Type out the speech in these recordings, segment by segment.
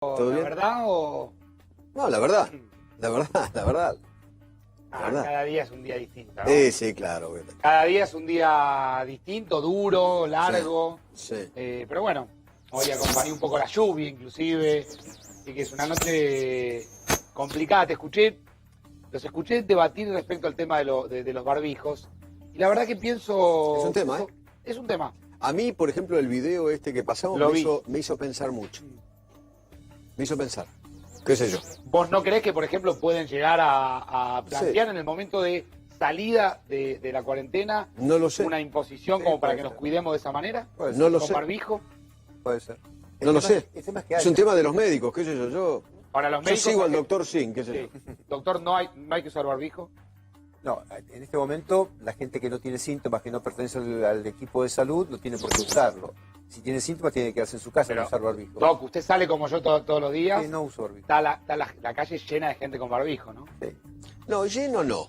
¿Todo bien? ¿Verdad o...? No, la verdad. La verdad, la verdad. La verdad. Cada día es un día distinto, ¿no? Sí, claro. Obviamente. Cada día es un día distinto, duro, largo. Sí. Pero bueno, hoy acompañé un poco la lluvia, inclusive. Así que es una noche complicada. Los escuché debatir respecto al tema de los barbijos. Y la verdad que pienso... Es un tema, ¿eh? Es un tema. A mí, por ejemplo, el video este que pasamos me hizo pensar mucho. Me hizo pensar. ¿Qué sé yo? ¿Vos no creés que, por ejemplo, pueden llegar a plantear en el momento de salida de la cuarentena No lo sé. una imposición como para que nos cuidemos de esa manera? No lo ¿Con sé. barbijo? Puede ser. No lo sé. Es un tema de los médicos, qué sé yo. Yo Para los médicos, sigo al doctor Sin, qué sé yo. Sí. Doctor, ¿no hay que usar barbijo? No, en este momento la gente que no tiene síntomas, que no pertenece al equipo de salud, no tiene por qué usarlo. Si tiene síntomas tiene que quedarse en su casa y no usar barbijo. Doc, usted sale como yo todos los días. Sí, no uso barbijo. Está la calle llena de gente con barbijo, ¿no? Sí. No, lleno no.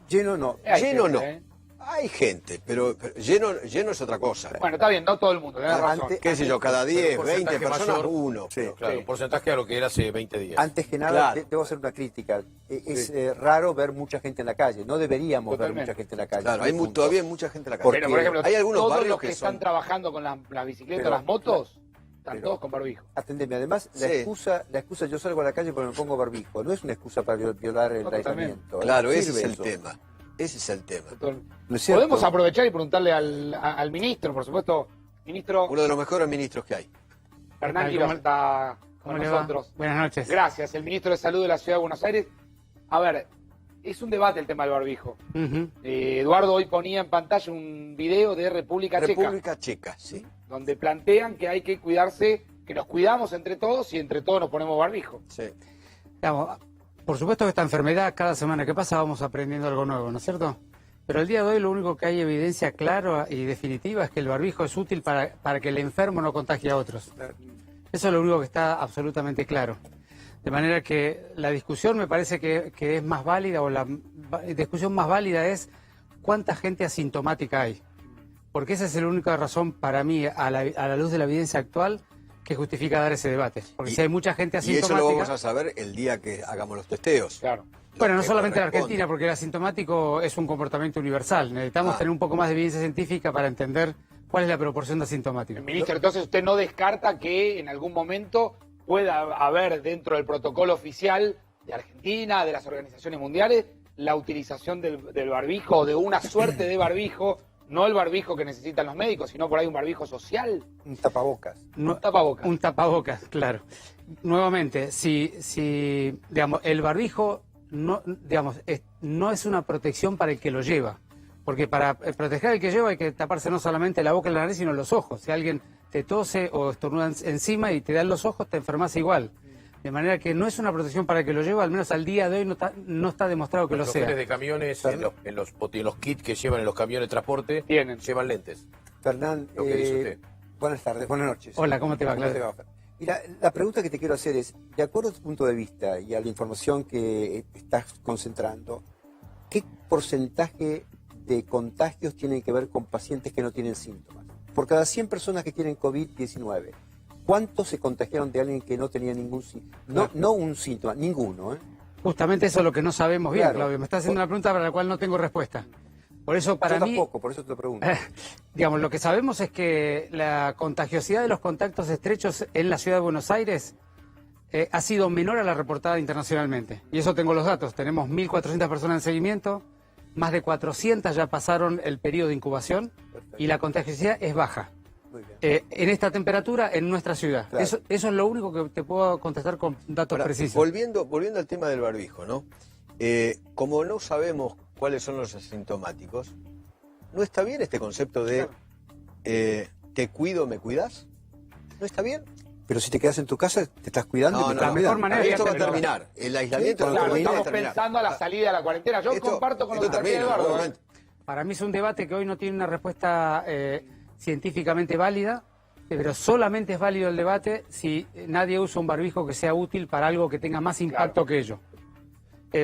Lleno no. Hay Lleno gente, no. ¿eh? Hay gente, pero lleno es otra cosa. Bueno, está bien, no todo el mundo, tenés razón. ¿Qué sé yo? Cada 10, 20 personas, mayor, uno. Sí. Claro, Sí. un porcentaje a lo que era hace 20 días. Antes que nada, Claro. debo hacer una crítica. Es raro ver mucha gente en la calle. No deberíamos Totalmente. ver mucha gente en la calle. Claro, hay Punto. todavía mucha gente en la calle. Pero, por ejemplo, hay algunos todos barrios los que que están son... trabajando con las bicicletas, Pero, las motos, están pero- todos con barbijo. Atendeme, además, Sí. la excusa, yo salgo a la calle porque me pongo barbijo. No es una excusa para violar el No, totalmente. aislamiento. Claro, No ese es sirve el eso. tema. Ese es el tema. ¿No es cierto? Podemos aprovechar y preguntarle al ministro, por supuesto. Ministro Uno de los mejores ministros que hay. Hernán Quiroz está con ¿Cómo le va? nosotros. Buenas noches. Gracias, el ministro de Salud de la Ciudad de Buenos Aires. A ver, es un debate el tema del barbijo. Ujú. Eduardo hoy ponía en pantalla un video de República Checa, República Checa, sí. donde plantean que hay que cuidarse, que nos cuidamos entre todos y entre todos nos ponemos barbijo. Sí. Digamos, por supuesto que esta enfermedad, cada semana que pasa vamos aprendiendo algo nuevo, ¿no es cierto? Pero el día de hoy lo único que hay evidencia clara y definitiva es que el barbijo es útil para que el enfermo no contagie a otros. Eso es lo único que está absolutamente claro. De manera que la discusión me parece que es más válida, o la discusión más válida es cuánta gente asintomática hay. Porque esa es la única razón para mí, a la luz de la evidencia actual, que justifica dar ese debate. Porque si hay mucha gente Y eso asintomática... lo vamos a saber el día que hagamos los testeos. Claro. Bueno, no Que solamente en corresponde. Argentina, porque el asintomático es un comportamiento universal. Necesitamos tener un poco más de evidencia científica para entender cuál es la proporción de asintomáticos. Ministro, entonces usted no descarta que en algún momento pueda haber dentro del protocolo oficial de Argentina, de las organizaciones mundiales, la utilización del barbijo, de una suerte de barbijo, no el barbijo que necesitan los médicos, sino por ahí un barbijo social, Un tapabocas. No- un tapabocas. Un tapabocas, claro. Nuevamente, si digamos, el barbijo no, digamos, no es una protección para el que lo lleva. Porque para proteger al que lleva hay que taparse no solamente la boca y la nariz, sino los ojos. Si alguien te tose o estornuda encima y te dan los ojos, te enfermas igual. De manera que no es una protección para el que lo lleva, al menos al día de hoy no está demostrado que lo Los sea. choferes de camiones, en los kits que llevan en los camiones de transporte, Tienen. llevan lentes. Fernán, Lo que dice usted. buenas tardes, buenas noches. Hola, ¿cómo te va, ¿Cómo Claudio? te va, Fer? Mira, la pregunta que te quiero hacer es, de acuerdo a tu punto de vista y a la información que estás concentrando, ¿qué porcentaje de contagios tienen que ver con pacientes que no tienen síntomas? Por cada 100 personas que tienen COVID-19, ¿cuántos se contagiaron de alguien que no tenía ningún síntoma? No un síntoma, ninguno, ¿eh? Justamente eso es lo que no sabemos bien, Claro. Claudio. Me estás haciendo una pregunta para la cual no tengo respuesta. Por eso, para Yo mí, tampoco, por eso te lo pregunto. digamos, lo que sabemos es que la contagiosidad de los contactos estrechos en la ciudad de Buenos Aires ha sido menor a la reportada internacionalmente. Y eso tengo los datos. Tenemos 1.400 personas en seguimiento, más de 400 ya pasaron el periodo de incubación y la contagiosidad es baja. Muy bien. En esta temperatura, en nuestra ciudad. Claro. Eso es lo único que te puedo contestar con datos Ahora, precisos. volviendo al tema del barbijo, ¿no? Como no sabemos cuáles son los asintomáticos, ¿no está bien este concepto de te cuido, me cuidas? ¿No está bien? Pero si te quedas en tu casa, te estás cuidando. y me la estás mejor cuidando. manera Esto va a pero- terminar. El aislamiento Sí, va a Claro, terminar. estamos pensando a la salida de la cuarentena. Yo Esto- comparto con lo que esto plantea termina, Eduardo. obviamente. Para mí es un debate que hoy no tiene una respuesta científicamente válida, pero solamente es válido el debate si nadie usa un barbijo que sea útil para algo que tenga más impacto que ello.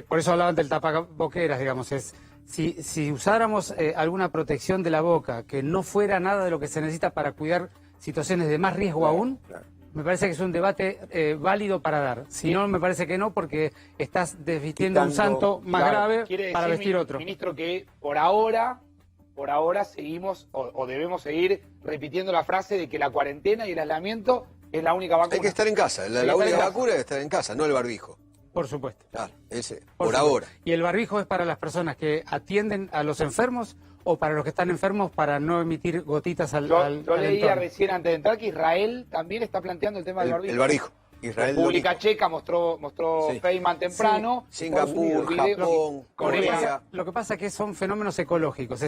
Por eso hablaban del tapaboqueras, digamos. Si usáramos alguna protección de la boca que no fuera nada de lo que se necesita para cuidar situaciones de más riesgo aún, Claro. Me parece que es un debate válido para dar. Si no, me parece que no, porque estás desvistiendo un Quitando, santo más Claro, grave quiere para decir, vestir otro. Ministro, que por ahora seguimos o debemos seguir repitiendo la frase de que la cuarentena y el aislamiento es la única vacuna. Hay que estar en casa. La Hay que estar única en casa. vacuna es estar en casa, no el barbijo. Por supuesto. Claro, ese, Por por supuesto. ahora. ¿Y el barbijo es para las personas que atienden a los enfermos o para los que están enfermos para no emitir gotitas al Yo al leía entorno? recién antes de entrar que Israel también está planteando el tema del barbijo. El barbijo. Israel lo República dijo. Checa mostró Sí. Feynman temprano. Singapur, Video- Japón, Corea. Lo que pasa es que son fenómenos ecológicos.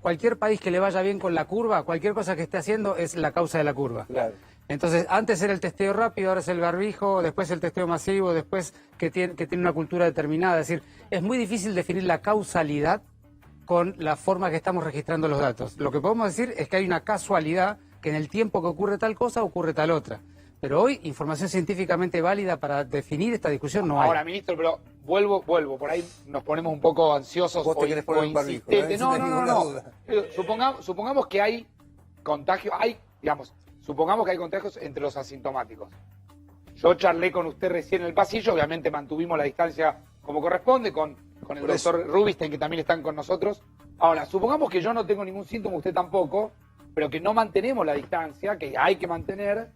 Cualquier país que le vaya bien con la curva, cualquier cosa que esté haciendo es la causa de la curva. Claro. Entonces, antes era el testeo rápido, ahora es el barbijo, después el testeo masivo, después que tiene una cultura determinada. Es decir, es muy difícil definir la causalidad con la forma que estamos registrando los datos. Lo que podemos decir es que hay una casualidad, que en el tiempo que ocurre tal cosa, ocurre tal otra. Pero hoy, información científicamente válida para definir esta discusión no hay. Ahora, ministro, pero vuelvo, por ahí nos ponemos un poco ansiosos Vos te o querés poner un barbijo, insistentes. ¿no? No, Sin no, ninguna no. duda. Pero supongamos que hay contagio, supongamos que hay contagios entre los asintomáticos. Yo charlé con usted recién en el pasillo, obviamente mantuvimos la distancia como corresponde con el Por eso. doctor Rubinstein, que también están con nosotros. Ahora, supongamos que yo no tengo ningún síntoma, usted tampoco, pero que no mantenemos la distancia, que hay que mantener.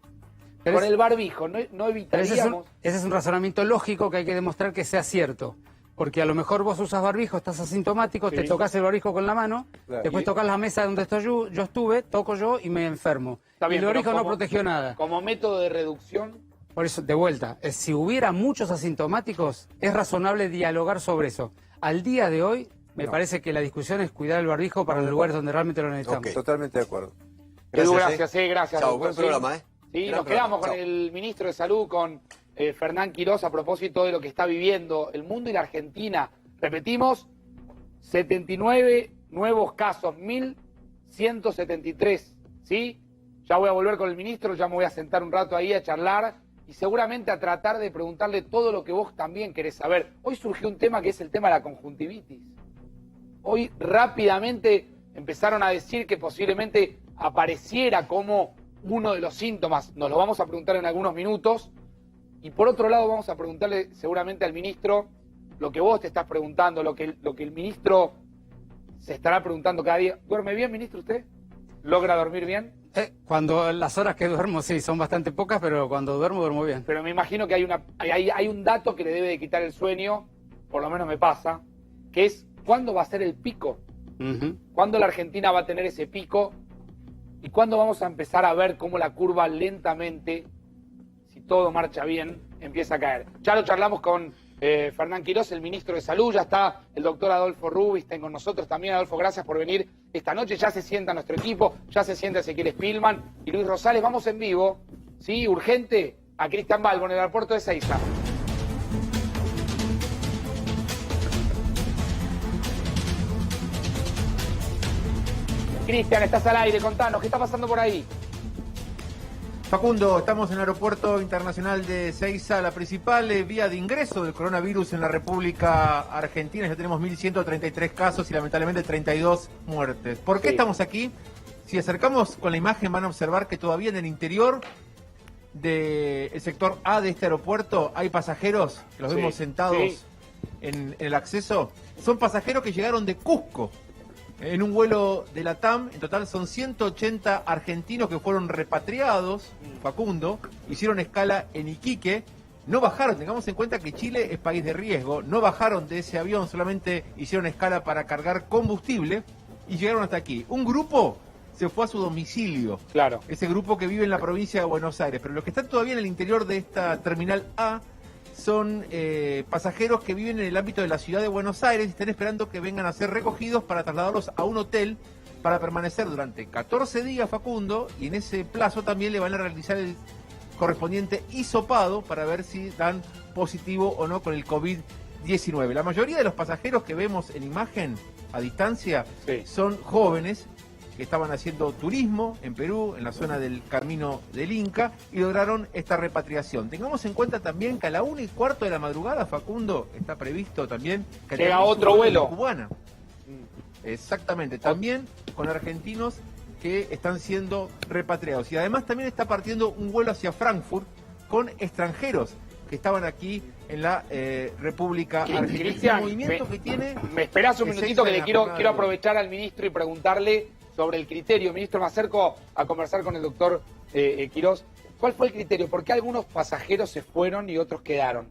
Pero Con es- el barbijo, no Pero evitaríamos... ese es un razonamiento lógico que hay que demostrar que sea cierto. Porque a lo mejor vos usas barbijo, estás asintomático, Sí. te tocas el barbijo con la mano, Claro. después tocas la mesa donde estoy yo estuve, toco yo y me enfermo. Está bien, y el pero barbijo no como- protegió nada. Como método de reducción, Por eso, de vuelta, si hubiera muchos asintomáticos, es razonable dialogar sobre eso. Al día de hoy, me parece que la discusión es cuidar el barbijo para los lugares donde realmente lo necesitamos. Ok. Totalmente de acuerdo. Edu, Gracias, gracias, gracias. Chao, doctor, buen programa, ¿eh? Sí, Gran nos quedamos programa. con el ministro de Salud, con Fernán Quirós, a propósito de lo que está viviendo el mundo y la Argentina. Repetimos, 79 nuevos casos, 1.173, ¿sí? Ya voy a volver con el ministro, ya me voy a sentar un rato ahí a charlar y seguramente a tratar de preguntarle todo lo que vos también querés saber. Hoy surgió un tema que es el tema de la conjuntivitis. Hoy rápidamente empezaron a decir que posiblemente apareciera como uno de los síntomas. Nos lo vamos a preguntar en algunos minutos. Y por otro lado vamos a preguntarle seguramente al ministro lo que vos te estás preguntando, lo que el ministro se estará preguntando cada día. ¿Duerme bien, ministro, usted? ¿Logra dormir bien? Cuando las horas que duermo, sí, son bastante pocas, pero cuando duermo bien. Pero me imagino que hay un dato que le debe de quitar el sueño, por lo menos me pasa, que es ¿cuándo va a ser el pico? Ujú. ¿Cuándo la Argentina va a tener ese pico? ¿Y cuándo vamos a empezar a ver cómo la curva lentamente, si todo marcha bien, empieza a caer? Ya lo charlamos con Fernán Quirós, el ministro de Salud, ya está el doctor Adolfo Rubinstein con nosotros también. Adolfo, gracias por venir esta noche. Ya se sienta nuestro equipo, ya se sienta Ezequiel Spillman y Luis Rosales. Vamos en vivo, ¿sí? Urgente, a Cristian Balbo en el aeropuerto de Seiza. Cristian, estás al aire, contanos, ¿qué está pasando por ahí? Facundo, estamos en el aeropuerto internacional de Seiza, la principal vía de ingreso del coronavirus en la República Argentina. Ya tenemos 1.133 casos y lamentablemente 32 muertes. ¿Por qué Sí. estamos aquí? Si acercamos con la imagen van a observar que todavía en el interior del sector A de este aeropuerto hay pasajeros que los Sí, vemos sentados sí. en el acceso. Son pasajeros que llegaron de Cusco en un vuelo de la TAM. En total son 180 argentinos que fueron repatriados, Facundo, hicieron escala en Iquique, no bajaron, tengamos en cuenta que Chile es país de riesgo, no bajaron de ese avión, solamente hicieron escala para cargar combustible y llegaron hasta aquí. Un grupo se fue a su domicilio, Claro. ese grupo que vive en la provincia de Buenos Aires, pero los que están todavía en el interior de esta terminal A son pasajeros que viven en el ámbito de la ciudad de Buenos Aires y están esperando que vengan a ser recogidos para trasladarlos a un hotel para permanecer durante 14 días, Facundo, y en ese plazo también le van a realizar el correspondiente hisopado para ver si dan positivo o no con el COVID-19. La mayoría de los pasajeros que vemos en imagen a distancia Sí. son jóvenes que estaban haciendo turismo en Perú, en la zona del Camino del Inca, y lograron esta repatriación. Tengamos en cuenta también que a la 1:15 de la madrugada, Facundo, está previsto también que Llega aterrice otro un vuelo. Cubana. Exactamente, también con argentinos que están siendo repatriados. Y además también está partiendo un vuelo hacia Frankfurt con extranjeros que estaban aquí en la República Argentina. Cristian, Movimiento que tiene... me esperás un es minutito que esa le la quiero jornada de hoy. aprovechar al ministro y preguntarle sobre el criterio. Ministro, me acerco a conversar con el doctor Quirós. ¿Cuál fue el criterio? ¿Por qué algunos pasajeros se fueron y otros quedaron?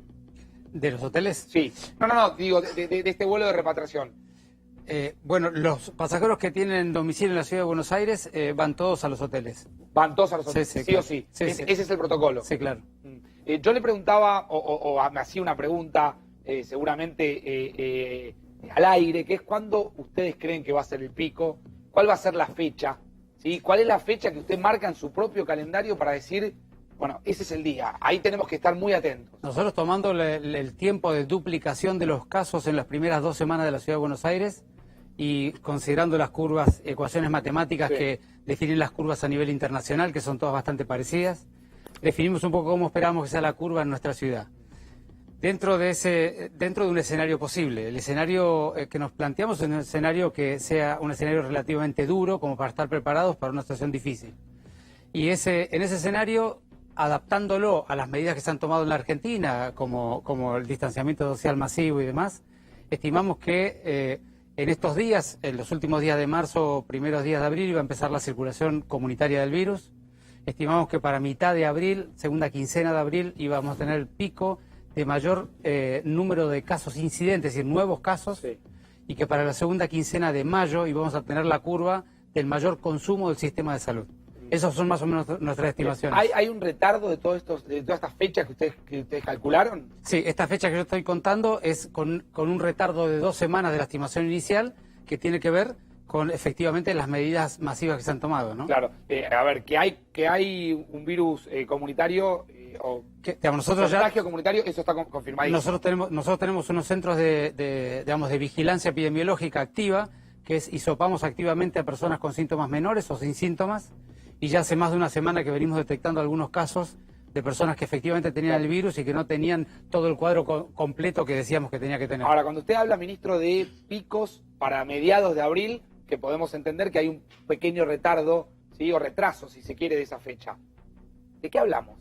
¿De los hoteles? Sí. No, digo, de este vuelo de repatriación. Bueno, los pasajeros que tienen domicilio en la ciudad de Buenos Aires van todos a los hoteles. Van todos a los hoteles, sí claro. o sí. Sí. Ese es el protocolo. Sí, claro. Yo le preguntaba, o me hacía una pregunta seguramente al aire, que es cuándo ustedes creen que va a ser el pico, cuál va a ser la fecha, ¿sí? ¿Cuál es la fecha que usted marca en su propio calendario para decir, bueno, ese es el día, ahí tenemos que estar muy atentos? Nosotros tomando el tiempo de duplicación de los casos en las primeras 2 semanas de la ciudad de Buenos Aires y considerando las curvas, ecuaciones matemáticas Sí. que definen las curvas a nivel internacional, que son todas bastante parecidas, definimos un poco cómo esperamos que sea la curva en nuestra ciudad. Dentro de un escenario posible, el escenario que nos planteamos es un escenario que sea un escenario relativamente duro, como para estar preparados para una situación difícil. Y en ese escenario, adaptándolo a las medidas que se han tomado en la Argentina, como el distanciamiento social masivo y demás, estimamos que en estos días, en los últimos días de marzo, primeros días de abril, iba a empezar la circulación comunitaria del virus. Estimamos que para mitad de abril, segunda quincena de abril, íbamos a tener el pico de mayor número de casos incidentes, es decir, nuevos casos, Sí. y que para la segunda quincena de mayo íbamos a tener la curva del mayor consumo del sistema de salud. Esas son más o menos nuestras estimaciones. ¿Hay un retardo de todas estas fechas que ustedes calcularon? Sí, esta fecha que yo estoy contando es con un retardo de 2 semanas de la estimación inicial que tiene que ver con efectivamente las medidas masivas que se han tomado, ¿no? Claro, a ver, que hay un virus comunitario o Digamos, nosotros ya contagio comunitario, eso está confirmado. nosotros tenemos unos centros de vigilancia epidemiológica activa, que es hisopamos activamente a personas con síntomas menores o sin síntomas, y ya hace más de una semana que venimos detectando algunos casos de personas que efectivamente tenían el virus y que no tenían todo el cuadro completo que decíamos que tenía que tener. Ahora, cuando usted habla, ministro, de picos para mediados de abril, que podemos entender que hay un pequeño retardo, ¿sí? O retraso, si se quiere, de esa fecha. ¿De qué hablamos?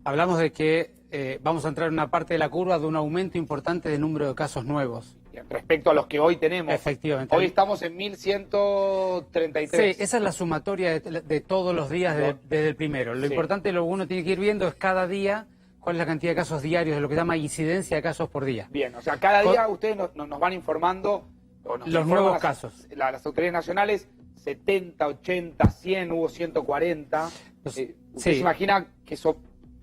Hablamos de que vamos a entrar en una parte de la curva de un aumento importante de número de casos nuevos. Respecto a los que hoy tenemos. Efectivamente. Hoy estamos en 1133. Sí, esa es la sumatoria de todos los días desde el primero. Lo Sí. importante, lo que uno tiene que ir viendo es cada día cuál es la cantidad de casos diarios, de lo que se llama incidencia de casos por día. Bien, o sea, cada día ustedes nos van informando o nos Los informan nuevos las- casos. Las autoridades nacionales, 70, 80, 100, hubo 140. ¿Usted se Sí. imagina que eso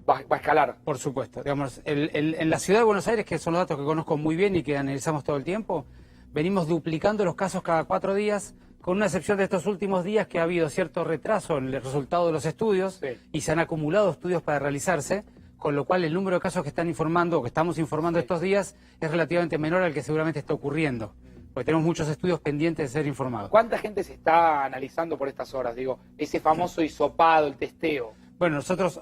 va a escalar? Por supuesto. Digamos, en la ciudad de Buenos Aires, que son los datos que conozco muy bien y que analizamos todo el tiempo, venimos duplicando los casos cada 4 días, con una excepción de estos últimos días que ha habido cierto retraso en el resultado de los estudios Sí. y se han acumulado estudios para realizarse, con lo cual el número de casos que están informando o que estamos informando estos días es relativamente menor al que seguramente está ocurriendo, porque tenemos muchos estudios pendientes de ser informados. ¿Cuánta gente se está analizando por estas horas? Digo, ese famoso hisopado, el testeo. Bueno, nosotros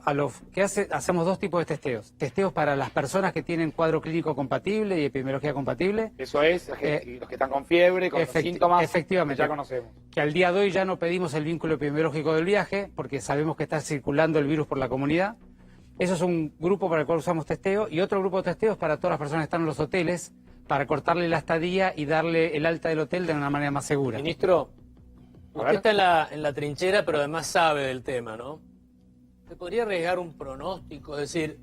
hacemos 2 tipos de testeos. Testeos para las personas que tienen cuadro clínico compatible y epidemiología compatible, Eso es, los que están con fiebre, con los síntomas efectivamente. que ya conocemos. que al día de hoy ya no pedimos el vínculo epidemiológico del viaje, porque sabemos que está circulando el virus por la comunidad. Eso es un grupo para el cual usamos testeo, y otro grupo de testeos para todas las personas que están en los hoteles, para cortarle la estadía y darle el alta del hotel de una manera más segura. Ministro, A usted ver. está en la trinchera, pero además sabe del tema, ¿no? ¿Se podría arriesgar un pronóstico? Es decir,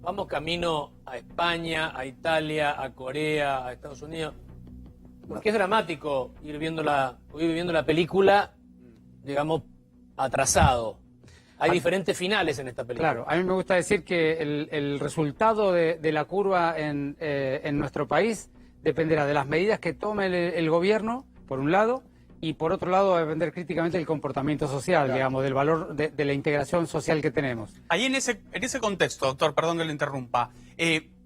vamos camino a España, a Italia, a Corea, a Estados Unidos. Porque es dramático ir viviendo la película, digamos, atrasado. Hay diferentes finales en esta película. Claro, a mí me gusta decir que el resultado de la curva en nuestro país dependerá de las medidas que tome el gobierno, por un lado, y por otro lado va a depender críticamente del comportamiento social, digamos, del valor de la integración social que tenemos. Ahí en ese contexto, doctor, perdón que lo interrumpa,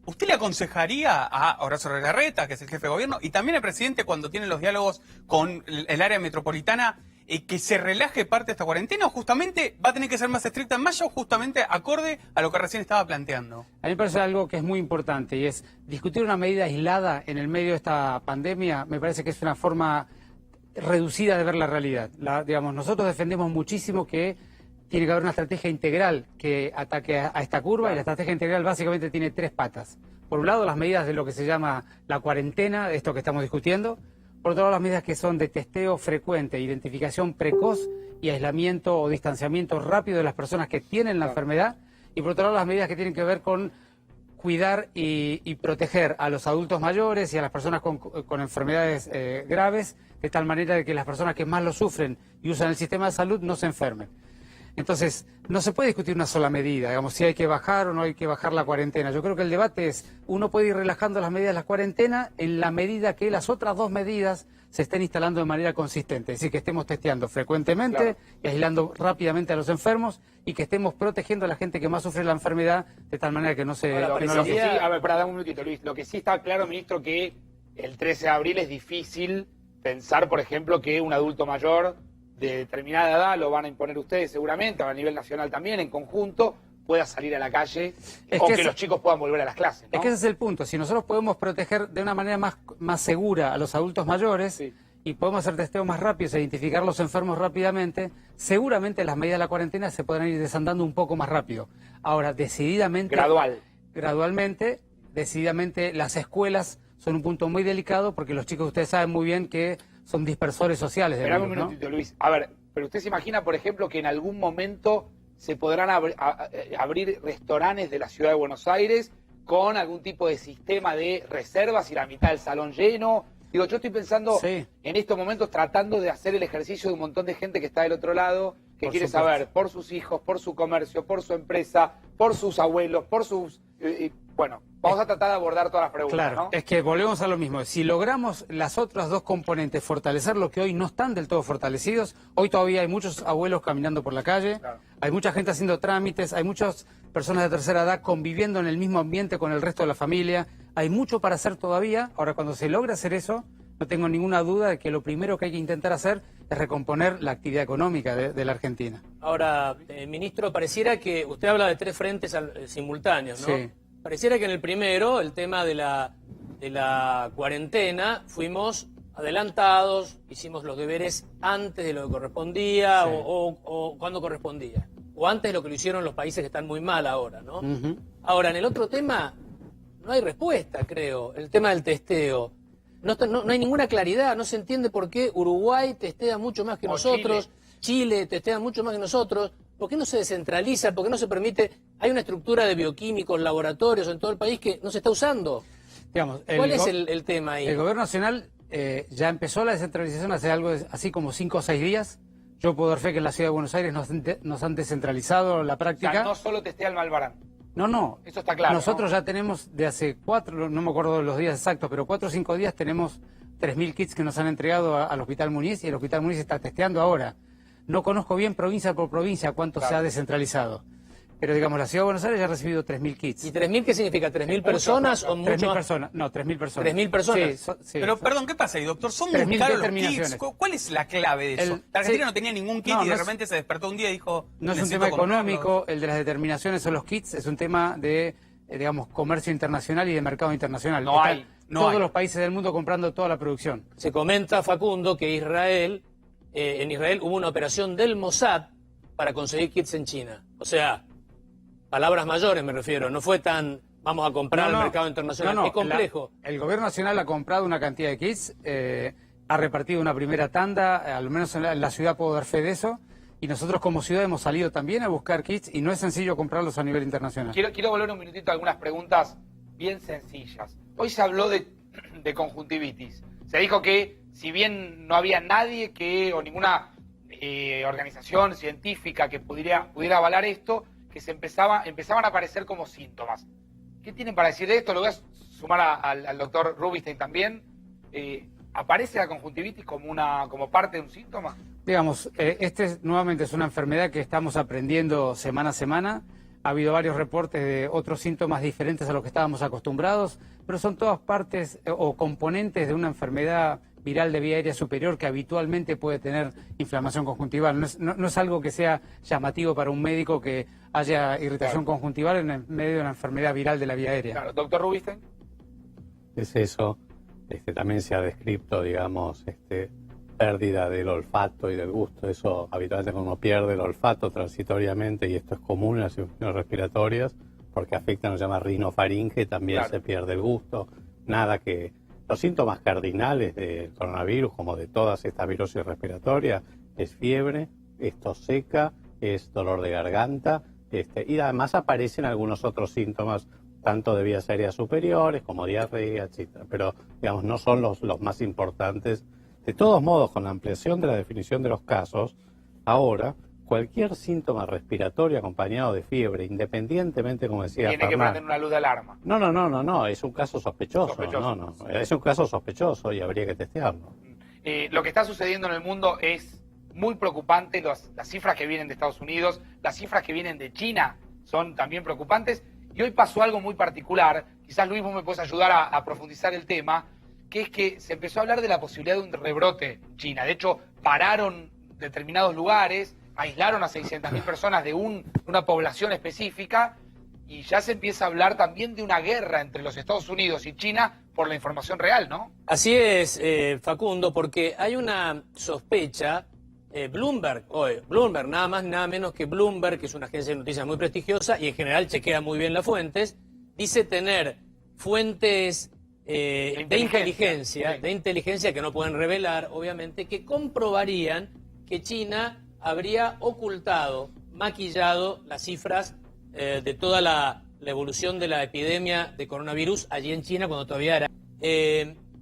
¿usted le aconsejaría a Horacio Larreta, que es el jefe de gobierno, y también al presidente cuando tiene los diálogos con el área metropolitana, que se relaje parte de esta cuarentena, o justamente va a tener que ser más estricta en mayo, justamente acorde a lo que recién estaba planteando? A mí me parece algo que es muy importante, y es discutir una medida aislada en el medio de esta pandemia. Me parece que es una forma reducida de ver la realidad. Digamos, nosotros defendemos muchísimo que tiene que haber una estrategia integral que ataque a esta curva, y la estrategia integral básicamente tiene 3 patas. Por un lado, las medidas de lo que se llama la cuarentena, esto que estamos discutiendo. Por otro lado, las medidas que son de testeo frecuente, identificación precoz y aislamiento o distanciamiento rápido de las personas que tienen la enfermedad. Y por otro lado, las medidas que tienen que ver con cuidar y proteger a los adultos mayores y a las personas con enfermedades graves, de tal manera de que las personas que más lo sufren y usan el sistema de salud no se enfermen. Entonces, no se puede discutir una sola medida, digamos, si hay que bajar o no hay que bajar la cuarentena. Yo creo que el debate es, uno puede ir relajando las medidas de la cuarentena en la medida que las otras 2 medidas se estén instalando de manera consistente. Es decir, que estemos testeando frecuentemente y aislando rápidamente a los enfermos, y que estemos protegiendo a la gente que más sufre la enfermedad de tal manera que no se... Ahora, lo que sí, a ver, para dar un minutito, Luis. Lo que sí está claro, ministro, que el 13 de abril es difícil pensar, por ejemplo, que un adulto mayor de determinada edad, lo van a imponer ustedes seguramente, a nivel nacional también, en conjunto, pueda salir a la calle o que los chicos puedan volver a las clases, ¿no? Es que ese es el punto. Si nosotros podemos proteger de una manera más segura a los adultos mayores y podemos hacer testeos más rápidos e identificar los enfermos rápidamente, seguramente las medidas de la cuarentena se podrán ir desandando un poco más rápido. Ahora, decididamente... Gradualmente, decididamente las escuelas son un punto muy delicado, porque los chicos, ustedes saben muy bien que son dispersores sociales. Esperame un minutito, ¿no? Luis. A ver, pero usted se imagina, por ejemplo, que en algún momento se podrán abrir restaurantes de la ciudad de Buenos Aires con algún tipo de sistema de reservas y la mitad del salón lleno. Digo, yo estoy pensando en estos momentos tratando de hacer el ejercicio de un montón de gente que está del otro lado, que quiere saber por sus hijos, por su comercio, por su empresa, por sus abuelos, por sus... bueno, vamos a tratar de abordar todas las preguntas, claro, ¿no? Es que volvemos a lo mismo. Si logramos las otras 2 componentes, fortalecer lo que hoy no están del todo fortalecidos, hoy todavía hay muchos abuelos caminando por la calle, hay mucha gente haciendo trámites, hay muchas personas de tercera edad conviviendo en el mismo ambiente con el resto de la familia, hay mucho para hacer todavía. Ahora, cuando se logra hacer eso, no tengo ninguna duda de que lo primero que hay que intentar hacer es recomponer la actividad económica de la Argentina. Ahora, ministro, pareciera que usted habla de 3 frentes simultáneos, ¿no? Sí. Pareciera que en el primero, el tema de la cuarentena, fuimos adelantados, hicimos los deberes antes de lo que correspondía o cuando correspondía, o antes de lo que lo hicieron los países que están muy mal ahora, ¿no? Ahora, en el otro tema no hay respuesta, creo, el tema del testeo. No hay ninguna claridad, no se entiende por qué Uruguay testea mucho más que nosotros, Chile testea mucho más que nosotros. ¿Por qué no se descentraliza? ¿Por qué no se permite? Hay una estructura de bioquímicos, laboratorios en todo el país que no se está usando. Digamos, ¿Cuál es el tema ahí? El gobierno nacional ya empezó la descentralización hace algo así como 5 o 6 días. Yo puedo dar fe que en la ciudad de Buenos Aires nos han descentralizado la práctica. O sea, no solo testea el Malvarán. No. Eso está claro. Nosotros ya tenemos de hace 4, no me acuerdo de los días exactos, pero 4 o 5 días tenemos 3.000 kits que nos han entregado al Hospital Muniz, y el Hospital Muniz está testeando ahora. No conozco bien provincia por provincia cuánto se ha descentralizado. Pero, digamos, la Ciudad de Buenos Aires ya ha recibido 3.000 kits. ¿Y 3.000 qué significa? ¿3.000 personas o mucho 3.000 más? personas. No, 3.000 personas. ¿3.000 personas? Sí, Pero, perdón, ¿qué pasa ahí, doctor? ¿Son muy 3.000 caros los determinaciones. kits? ¿Cuál es la clave de eso? La Argentina no tenía ningún kit y de repente se despertó un día y dijo... No es un "Necesito tema económico, comprarlos". el de las determinaciones son los kits, es un tema de, digamos, comercio internacional y de mercado internacional. Todos los países del mundo comprando toda la producción. Se comenta, Facundo, que en Israel hubo una operación del Mossad para conseguir kits en China. O sea, palabras mayores me refiero, no fue tan vamos a comprar al mercado internacional, es complejo. El gobierno nacional ha comprado una cantidad de kits, ha repartido una primera tanda, al menos en la ciudad puedo dar fe de eso, y nosotros como ciudad hemos salido también a buscar kits y no es sencillo comprarlos a nivel internacional. Quiero volver un minutito a algunas preguntas bien sencillas. Hoy se habló de conjuntivitis. Se dijo que si bien no había nadie o ninguna organización científica que pudiera avalar esto, que empezaban a aparecer como síntomas. ¿Qué tienen para decir de esto? Lo voy a sumar al doctor Rubinstein también. ¿Aparece la conjuntivitis como parte de un síntoma? Digamos, nuevamente es una enfermedad que estamos aprendiendo semana a semana. Ha habido varios reportes de otros síntomas diferentes a los que estábamos acostumbrados, pero son todas partes o componentes de una enfermedad viral de vía aérea superior que habitualmente puede tener inflamación conjuntival. No es algo que sea llamativo para un médico que haya irritación conjuntival en medio de una enfermedad viral de la vía aérea. Claro. Doctor Rubinstein. Es eso. También se ha descrito, digamos, pérdida del olfato y del gusto. Eso habitualmente cuando uno pierde el olfato transitoriamente, y esto es común en las infecciones respiratorias, porque afecta, nos llama rinofaringe, también Claro. se pierde el gusto. Nada que... Los síntomas cardinales del coronavirus, como de todas estas virosis respiratorias, es fiebre, es tos seca, es dolor de garganta, y además aparecen algunos otros síntomas, tanto de vías aéreas superiores como diarrea, etcétera. Pero, digamos, no son los más importantes. De todos modos, con la ampliación de la definición de los casos, ahora cualquier síntoma respiratorio acompañado de fiebre, independientemente, como decía Tiene que Fernán, prender una luz de alarma. no, es un caso sospechoso. Sospechoso. No, es un caso sospechoso y habría que testearlo. Lo que está sucediendo en el mundo es muy preocupante. Las cifras que vienen de Estados Unidos, las cifras que vienen de China son también preocupantes. Y hoy pasó algo muy particular. Quizás, Luis, vos me podés ayudar a profundizar el tema, que es que se empezó a hablar de la posibilidad de un rebrote en China. De hecho, pararon determinados lugares, aislaron a 600.000 personas de una población específica, y ya se empieza a hablar también de una guerra entre los Estados Unidos y China por la información real, ¿no? Así es, Facundo, porque hay una sospecha. Bloomberg, nada más, nada menos que Bloomberg, que es una agencia de noticias muy prestigiosa y en general chequea muy bien las fuentes, dice tener fuentes de inteligencia que no pueden revelar, obviamente, que comprobarían que China habría ocultado, maquillado las cifras de toda la evolución de la epidemia de coronavirus allí en China cuando todavía era...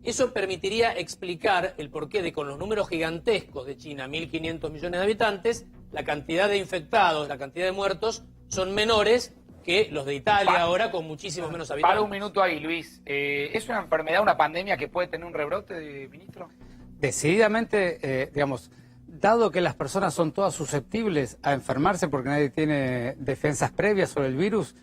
Eso permitiría explicar el porqué de, con los números gigantescos de China, 1.500 millones de habitantes, la cantidad de infectados, la cantidad de muertos son menores que los de Italia ahora, con muchísimos menos habitantes. Para un minuto ahí, Luis. ¿Es una enfermedad, una pandemia que puede tener un rebrote, ministro? Decididamente, digamos, dado que las personas son todas susceptibles a enfermarse porque nadie tiene defensas previas sobre el virus,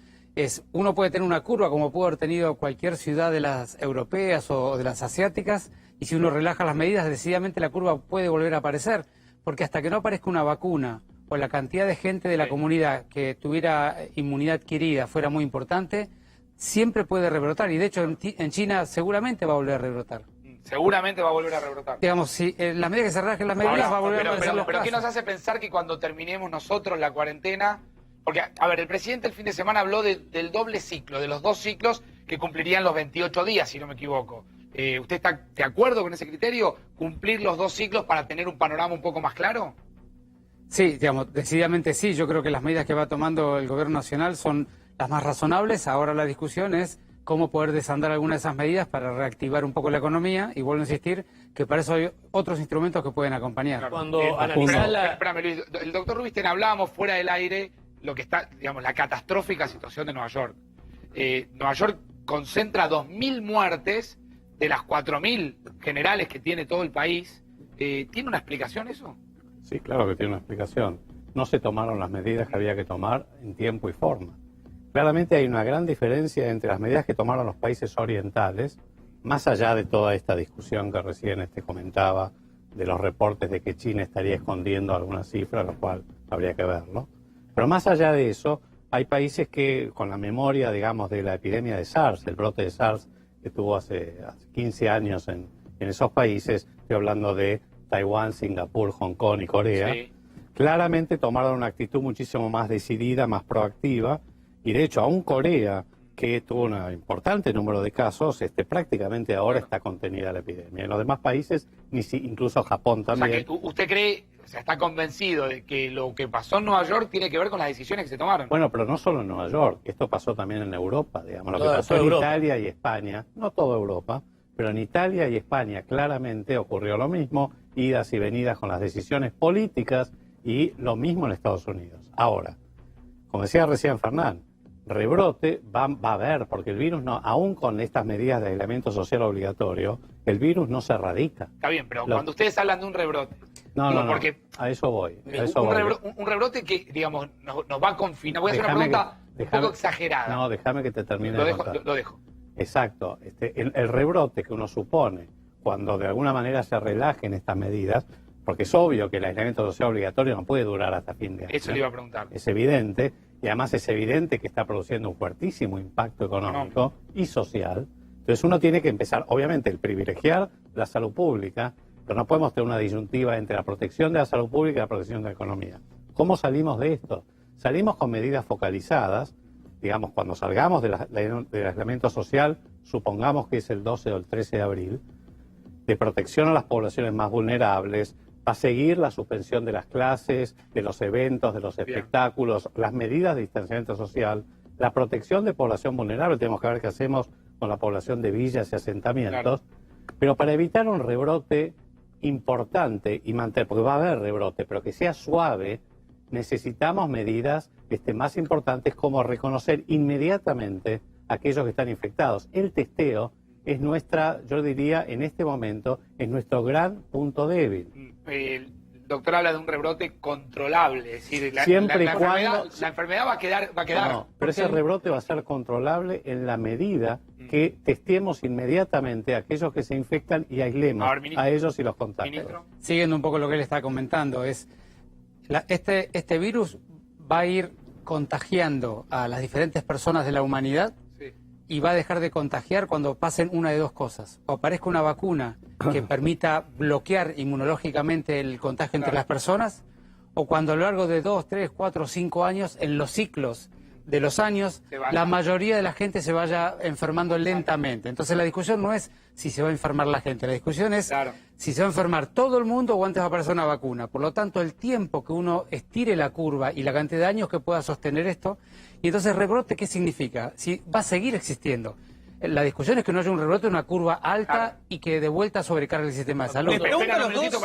uno puede tener una curva como pudo haber tenido cualquier ciudad de las europeas o de las asiáticas, y si uno relaja las medidas, decididamente la curva puede volver a aparecer, porque hasta que no aparezca una vacuna o la cantidad de gente de la comunidad que tuviera inmunidad adquirida fuera muy importante, siempre puede rebrotar, y de hecho en China seguramente va a volver a rebrotar. Seguramente va a volver a rebrotar. Digamos, si en la medida que se relajen las medidas Ahora, va a volver a aparecer los pero ¿qué casos. nos hace pensar que cuando terminemos nosotros la cuarentena? Porque, a ver, el presidente el fin de semana habló del doble ciclo, de los 2 ciclos que cumplirían los 28 días, si no me equivoco. ¿Usted está de acuerdo con ese criterio? ¿Cumplir los 2 ciclos para tener un panorama un poco más claro? Sí, digamos, decididamente sí. Yo creo que las medidas que va tomando el gobierno nacional son las más razonables. Ahora la discusión es cómo poder desandar algunas de esas medidas para reactivar un poco la economía, y vuelvo a insistir que para eso hay otros instrumentos que pueden acompañar. Claro. Cuando analizás la... Espérame, Luis. El doctor Rubinstein, hablábamos fuera del aire lo que está, digamos, la catastrófica situación de Nueva York. Nueva York concentra 2.000 muertes de las 4.000 generales que tiene todo el país. ¿Tiene una explicación eso? Sí, claro que tiene una explicación. No se tomaron las medidas que había que tomar en tiempo y forma. Claramente hay una gran diferencia entre las medidas que tomaron los países orientales, más allá de toda esta discusión que recién comentaba, de los reportes de que China estaría escondiendo algunas cifras, lo cual habría que verlo. Pero más allá de eso, hay países que, con la memoria, digamos, de la epidemia de SARS, el brote de SARS que tuvo hace 15 años en esos países, estoy hablando de Taiwán, Singapur, Hong Kong y Corea, Sí. claramente tomaron una actitud muchísimo más decidida, más proactiva, y de hecho aún Corea, que tuvo un importante número de casos, prácticamente ahora está contenida la epidemia. En los demás países, incluso Japón O sea, también. que usted cree, o sea, está convencido de que lo que pasó en Nueva York tiene que ver con las decisiones que se tomaron. Bueno, pero no solo en Nueva York, esto pasó también en Europa, digamos, lo que Toda pasó en Europa. Italia y España, no toda Europa, pero en Italia y España claramente ocurrió lo mismo, idas y venidas con las decisiones políticas, y lo mismo en Estados Unidos. Ahora, como decía recién Fernán, rebrote va a haber, porque el virus no, aún con estas medidas de aislamiento social obligatorio, el virus no se erradica. Está bien, pero cuando ustedes hablan de un rebrote, No, digo, no, no, porque a eso voy. un rebrote que, digamos, nos va a confinar. Voy a hacer una pregunta un poco exagerada. No, déjame que te termine Lo de dejo, contar. lo dejo. Exacto. El rebrote que uno supone cuando de alguna manera se relajen estas medidas, porque es obvio que el aislamiento social obligatorio no puede durar hasta fin de año. Eso le iba a preguntar. Es evidente, y además es evidente que está produciendo un fuertísimo impacto económico y social. Entonces uno tiene que empezar, obviamente, el privilegiar la salud pública, pero no podemos tener una disyuntiva entre la protección de la salud pública y la protección de la economía. ¿Cómo salimos de esto? Salimos con medidas focalizadas, digamos, cuando salgamos del aislamiento social, supongamos que es el 12 o el 13 de abril, de protección a las poblaciones más vulnerables, va a seguir la suspensión de las clases, de los eventos, de los espectáculos, las medidas de distanciamiento social, la protección de población vulnerable, tenemos que ver qué hacemos con la población de villas y asentamientos, pero para evitar un rebrote importante y mantener, porque va a haber rebrote, pero que sea suave, necesitamos medidas más importantes como reconocer inmediatamente a aquellos que están infectados. El testeo es nuestra, yo diría, en este momento, es nuestro gran punto débil. El doctor habla de un rebrote controlable, es decir, la enfermedad va a quedar. No, pero ese rebrote va a ser controlable en la medida que testemos inmediatamente a aquellos que se infectan y aislemos a ellos y los contagios. Siguiendo un poco lo que él está comentando, este virus va a ir contagiando a las diferentes personas de la humanidad y va a dejar de contagiar cuando pasen una de dos cosas. O aparezca una vacuna que permita bloquear inmunológicamente el contagio entre las personas, o cuando a lo largo de 2, 3, 4, 5 años, en los ciclos de los años, la mayoría de la gente se vaya enfermando lentamente. Entonces la discusión no es si se va a enfermar la gente, la discusión es si se va a enfermar todo el mundo o antes va a aparecer una vacuna. Por lo tanto, el tiempo que uno estire la curva y la cantidad de años que pueda sostener esto, y entonces rebrote, ¿qué significa? Si va a seguir existiendo. La discusión es que no haya un rebrote, una curva alta y que de vuelta sobrecargue el sistema de salud. Espera un minutito,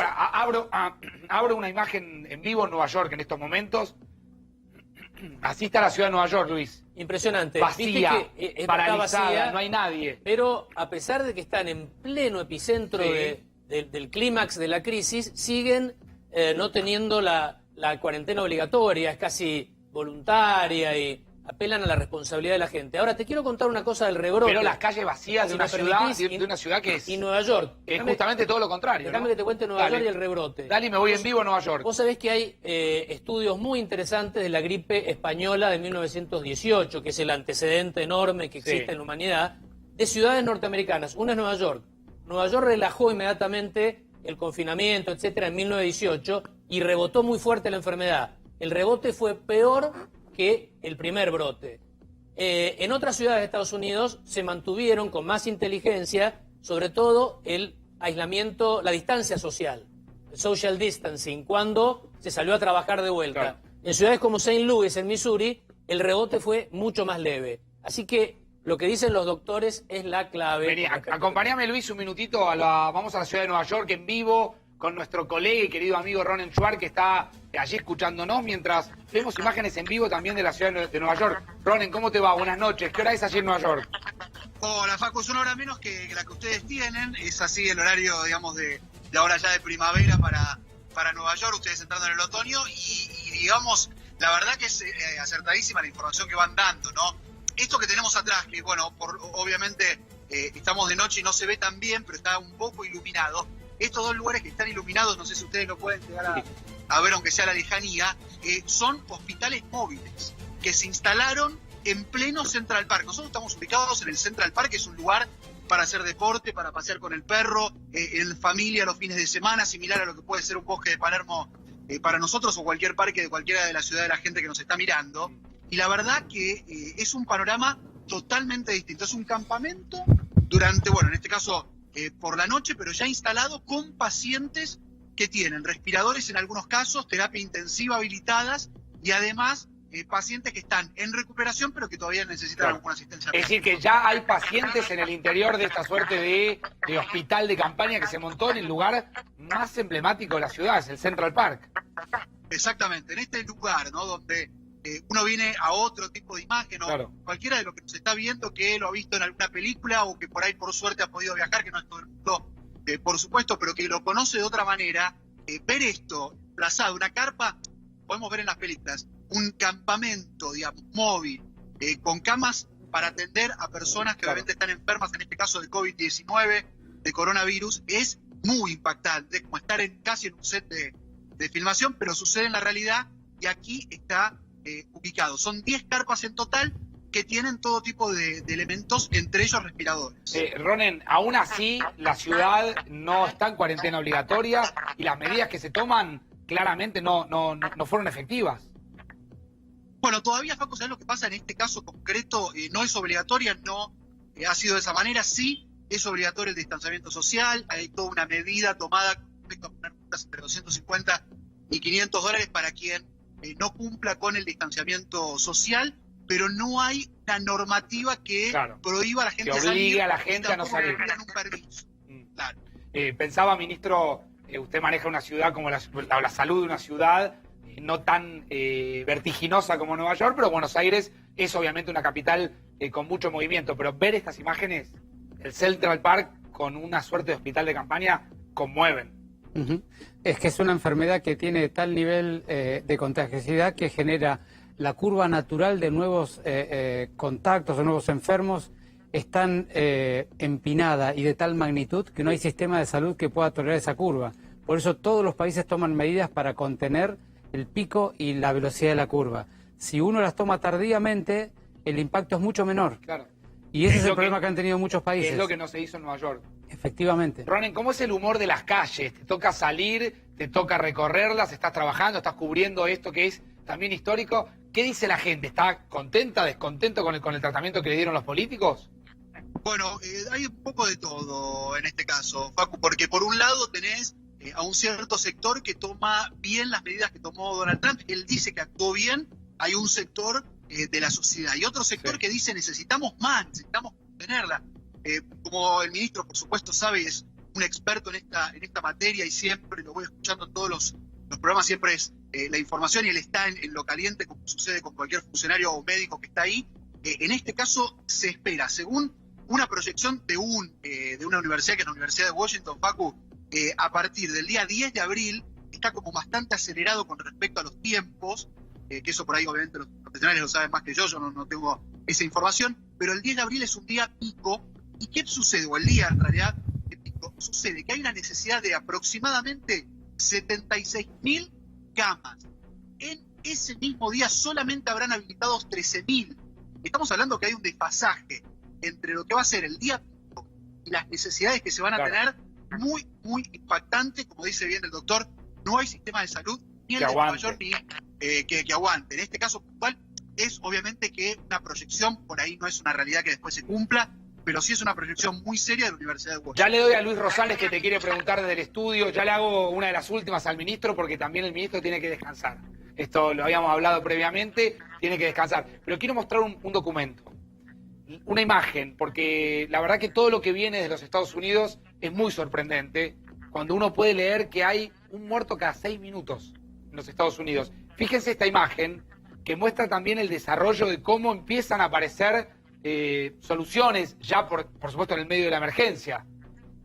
abro una imagen en vivo en Nueva York en estos momentos. Así está la ciudad de Nueva York, Luis. Impresionante. Vacía, paralizada, vacía, no hay nadie. Pero a pesar de que están en pleno epicentro del clímax de la crisis, siguen no teniendo la cuarentena obligatoria, es casi voluntaria y apelan a la responsabilidad de la gente. Ahora, te quiero contar una cosa del rebrote. Pero las calles vacías de una ciudad que es... Y Nueva York. Que es justamente todo lo contrario, Déjame que te cuente Nueva York y el rebrote. Dale, me voy en vivo a Nueva York. Vos sabés que hay estudios muy interesantes de la gripe española de 1918, que es el antecedente enorme que existe en la humanidad, de ciudades norteamericanas. Una es Nueva York. Nueva York relajó inmediatamente el confinamiento, etcétera, en 1918 y rebotó muy fuerte la enfermedad. El rebote fue peor que el primer brote. En otras ciudades de Estados Unidos se mantuvieron con más inteligencia, sobre todo el aislamiento, la distancia social, el social distancing, cuando se salió a trabajar de vuelta. Claro. En ciudades como St. Louis, en Missouri, el rebote fue mucho más leve. Así que lo que dicen los doctores es la clave. Vení, acompáñame, Luis, un minutito. Vamos a la ciudad de Nueva York en vivo con nuestro colega y querido amigo Ronen Schwartz, que está allí escuchándonos mientras vemos imágenes en vivo también de la ciudad de Nueva York. Ronen, ¿cómo te va? Buenas noches. ¿Qué hora es allí en Nueva York? Hola, Facu, es una hora menos que la que ustedes tienen. Es así el horario, digamos, de ahora ya de primavera para Nueva York, ustedes entrando en el otoño. Y digamos, la verdad que es acertadísima la información que van dando, ¿no? Esto que tenemos atrás, que bueno, obviamente estamos de noche y no se ve tan bien, pero está un poco iluminado. Estos dos lugares que están iluminados, no sé si ustedes lo pueden llegar a ver, aunque sea a la lejanía, son hospitales móviles que se instalaron en pleno Central Park. Nosotros estamos ubicados en el Central Park, que es un lugar para hacer deporte, para pasear con el perro, en familia los fines de semana, similar a lo que puede ser un bosque de Palermo para nosotros o cualquier parque de cualquiera de la ciudad de la gente que nos está mirando. Y la verdad que es un panorama totalmente distinto. Es un campamento durante, bueno, en este caso por la noche, pero ya instalado con pacientes que tienen respiradores en algunos casos, terapia intensiva habilitadas y además pacientes que están en recuperación pero que todavía necesitan alguna asistencia. Es decir, que ya hay pacientes en el interior de esta suerte de hospital de campaña que se montó en el lugar más emblemático de la ciudad, es el Central Park. Exactamente, en este lugar, ¿no? Donde uno viene a otro tipo de imagen, o cualquiera de lo que nos está viendo que lo ha visto en alguna película o que por ahí por suerte ha podido viajar, que no es todo el mundo, por supuesto, pero que lo conoce de otra manera, ver esto plazado, una carpa, podemos ver en las películas, un campamento, digamos, móvil, con camas para atender a personas que obviamente están enfermas, en este caso de COVID-19, de coronavirus, es muy impactante, como estar casi en un set de filmación, pero sucede en la realidad y aquí está ubicado. Son 10 carpas en total que tienen todo tipo de elementos, entre ellos respiradores. Ronen, aún así la ciudad no está en cuarentena obligatoria y las medidas que se toman claramente no fueron efectivas. Bueno, todavía, Facu, ¿sabes lo que pasa en este caso concreto? No es obligatoria, no ha sido de esa manera. Sí, es obligatorio el distanciamiento social. Hay toda una medida tomada con respecto a poner multas entre $250 y $500 para quien no cumpla con el distanciamiento social, pero no hay una normativa que prohíba a la gente que obligue a la gente a no salir. Un permiso. Claro. Pensaba, ministro, usted maneja una ciudad como la salud de una ciudad no tan vertiginosa como Nueva York, pero Buenos Aires es obviamente una capital con mucho movimiento. Pero ver estas imágenes, el Central Park con una suerte de hospital de campaña, conmueven. Es que es una enfermedad que tiene tal nivel de contagiosidad que genera la curva natural de nuevos contactos o nuevos enfermos es tan empinada y de tal magnitud que no hay sistema de salud que pueda tolerar esa curva. Por eso todos los países toman medidas para contener el pico y la velocidad de la curva. Si uno las toma tardíamente, el impacto es mucho menor. Claro. Y ese es el problema que han tenido muchos países. Es lo que no se hizo en Nueva York. Efectivamente. Ronen, ¿cómo es el humor de las calles? ¿Te toca salir? ¿Te toca recorrerlas? ¿Estás trabajando? ¿Estás cubriendo esto que es también histórico? ¿Qué dice la gente? ¿Está contenta, descontento con el tratamiento que le dieron los políticos? Bueno, hay un poco de todo en este caso, Facu, porque por un lado tenés a un cierto sector que toma bien las medidas que tomó Donald Trump. Él dice que actuó bien. Hay un sector de la sociedad y otro sector que dice necesitamos más, necesitamos tenerla. Como el ministro, por supuesto, sabe, es un experto en esta materia y siempre lo voy escuchando en todos los programas, siempre es la información y él está en lo caliente, como sucede con cualquier funcionario o médico que está ahí. En este caso se espera, según una proyección de una universidad, que es la Universidad de Washington, Facu, a partir del día 10 de abril, está como bastante acelerado con respecto a los tiempos, que eso por ahí obviamente los profesionales lo saben más que yo no tengo esa información, pero el 10 de abril es un día pico. ¿Y qué sucede? O el día en realidad de pico, sucede que hay una necesidad de aproximadamente 76.000 camas. En ese mismo día solamente habrán habilitados 13.000. Estamos hablando que hay un desfasaje entre lo que va a ser el día pico y las necesidades que se van a tener muy, muy impactante. Como dice bien el doctor, no hay sistema de salud ni el de Nueva York ni que aguante. En este caso puntual es obviamente que una proyección, por ahí no es una realidad que después se cumpla, pero sí es una proyección muy seria de la Universidad de Washington. Ya le doy a Luis Rosales que te quiere preguntar desde el estudio, ya le hago una de las últimas al ministro porque también el ministro tiene que descansar. Esto lo habíamos hablado previamente, tiene que descansar. Pero quiero mostrar un documento, una imagen, porque la verdad que todo lo que viene de los Estados Unidos es muy sorprendente cuando uno puede leer que hay un muerto cada 6 minutos en los Estados Unidos. Fíjense esta imagen que muestra también el desarrollo de cómo empiezan a aparecer soluciones, ya por supuesto en el medio de la emergencia.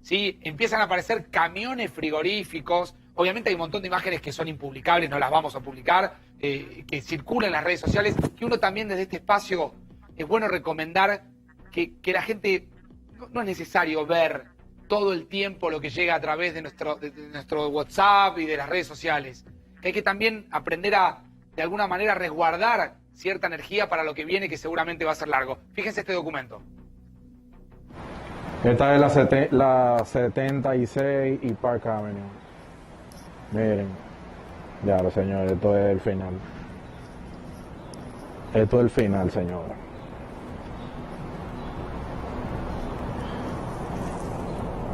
¿Sí? Empiezan a aparecer camiones frigoríficos. Obviamente hay un montón de imágenes que son impublicables, no las vamos a publicar, que circulan en las redes sociales, que uno también desde este espacio es bueno recomendar que la gente, no es necesario ver todo el tiempo lo que llega a través de nuestro WhatsApp y de las redes sociales, que hay que también aprender a, de alguna manera, resguardar cierta energía para lo que viene, que seguramente va a ser largo. Fíjense este documento. Esta es la 76 y Park Avenue. Miren, ya lo señor, esto es el final. Esto es el final, señor.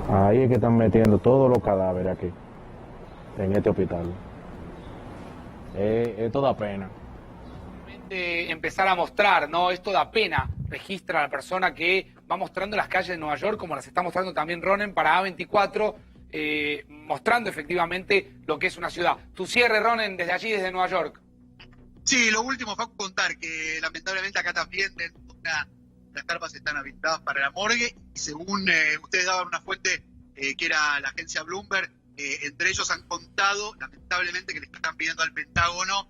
Ahí es que están metiendo todos los cadáveres aquí, en este hospital. Esto da pena. Empezar a mostrar, ¿no? Esto da pena. Registra a la persona que va mostrando las calles de Nueva York, como las está mostrando también Ronen para A24, mostrando efectivamente lo que es una ciudad. Tu cierre, Ronen, desde allí, desde Nueva York. Sí, lo último fue contar que lamentablemente acá también las carpas están habilitadas para la morgue y según ustedes daban una fuente que era la agencia Bloomberg, entre ellos han contado lamentablemente que le están pidiendo al Pentágono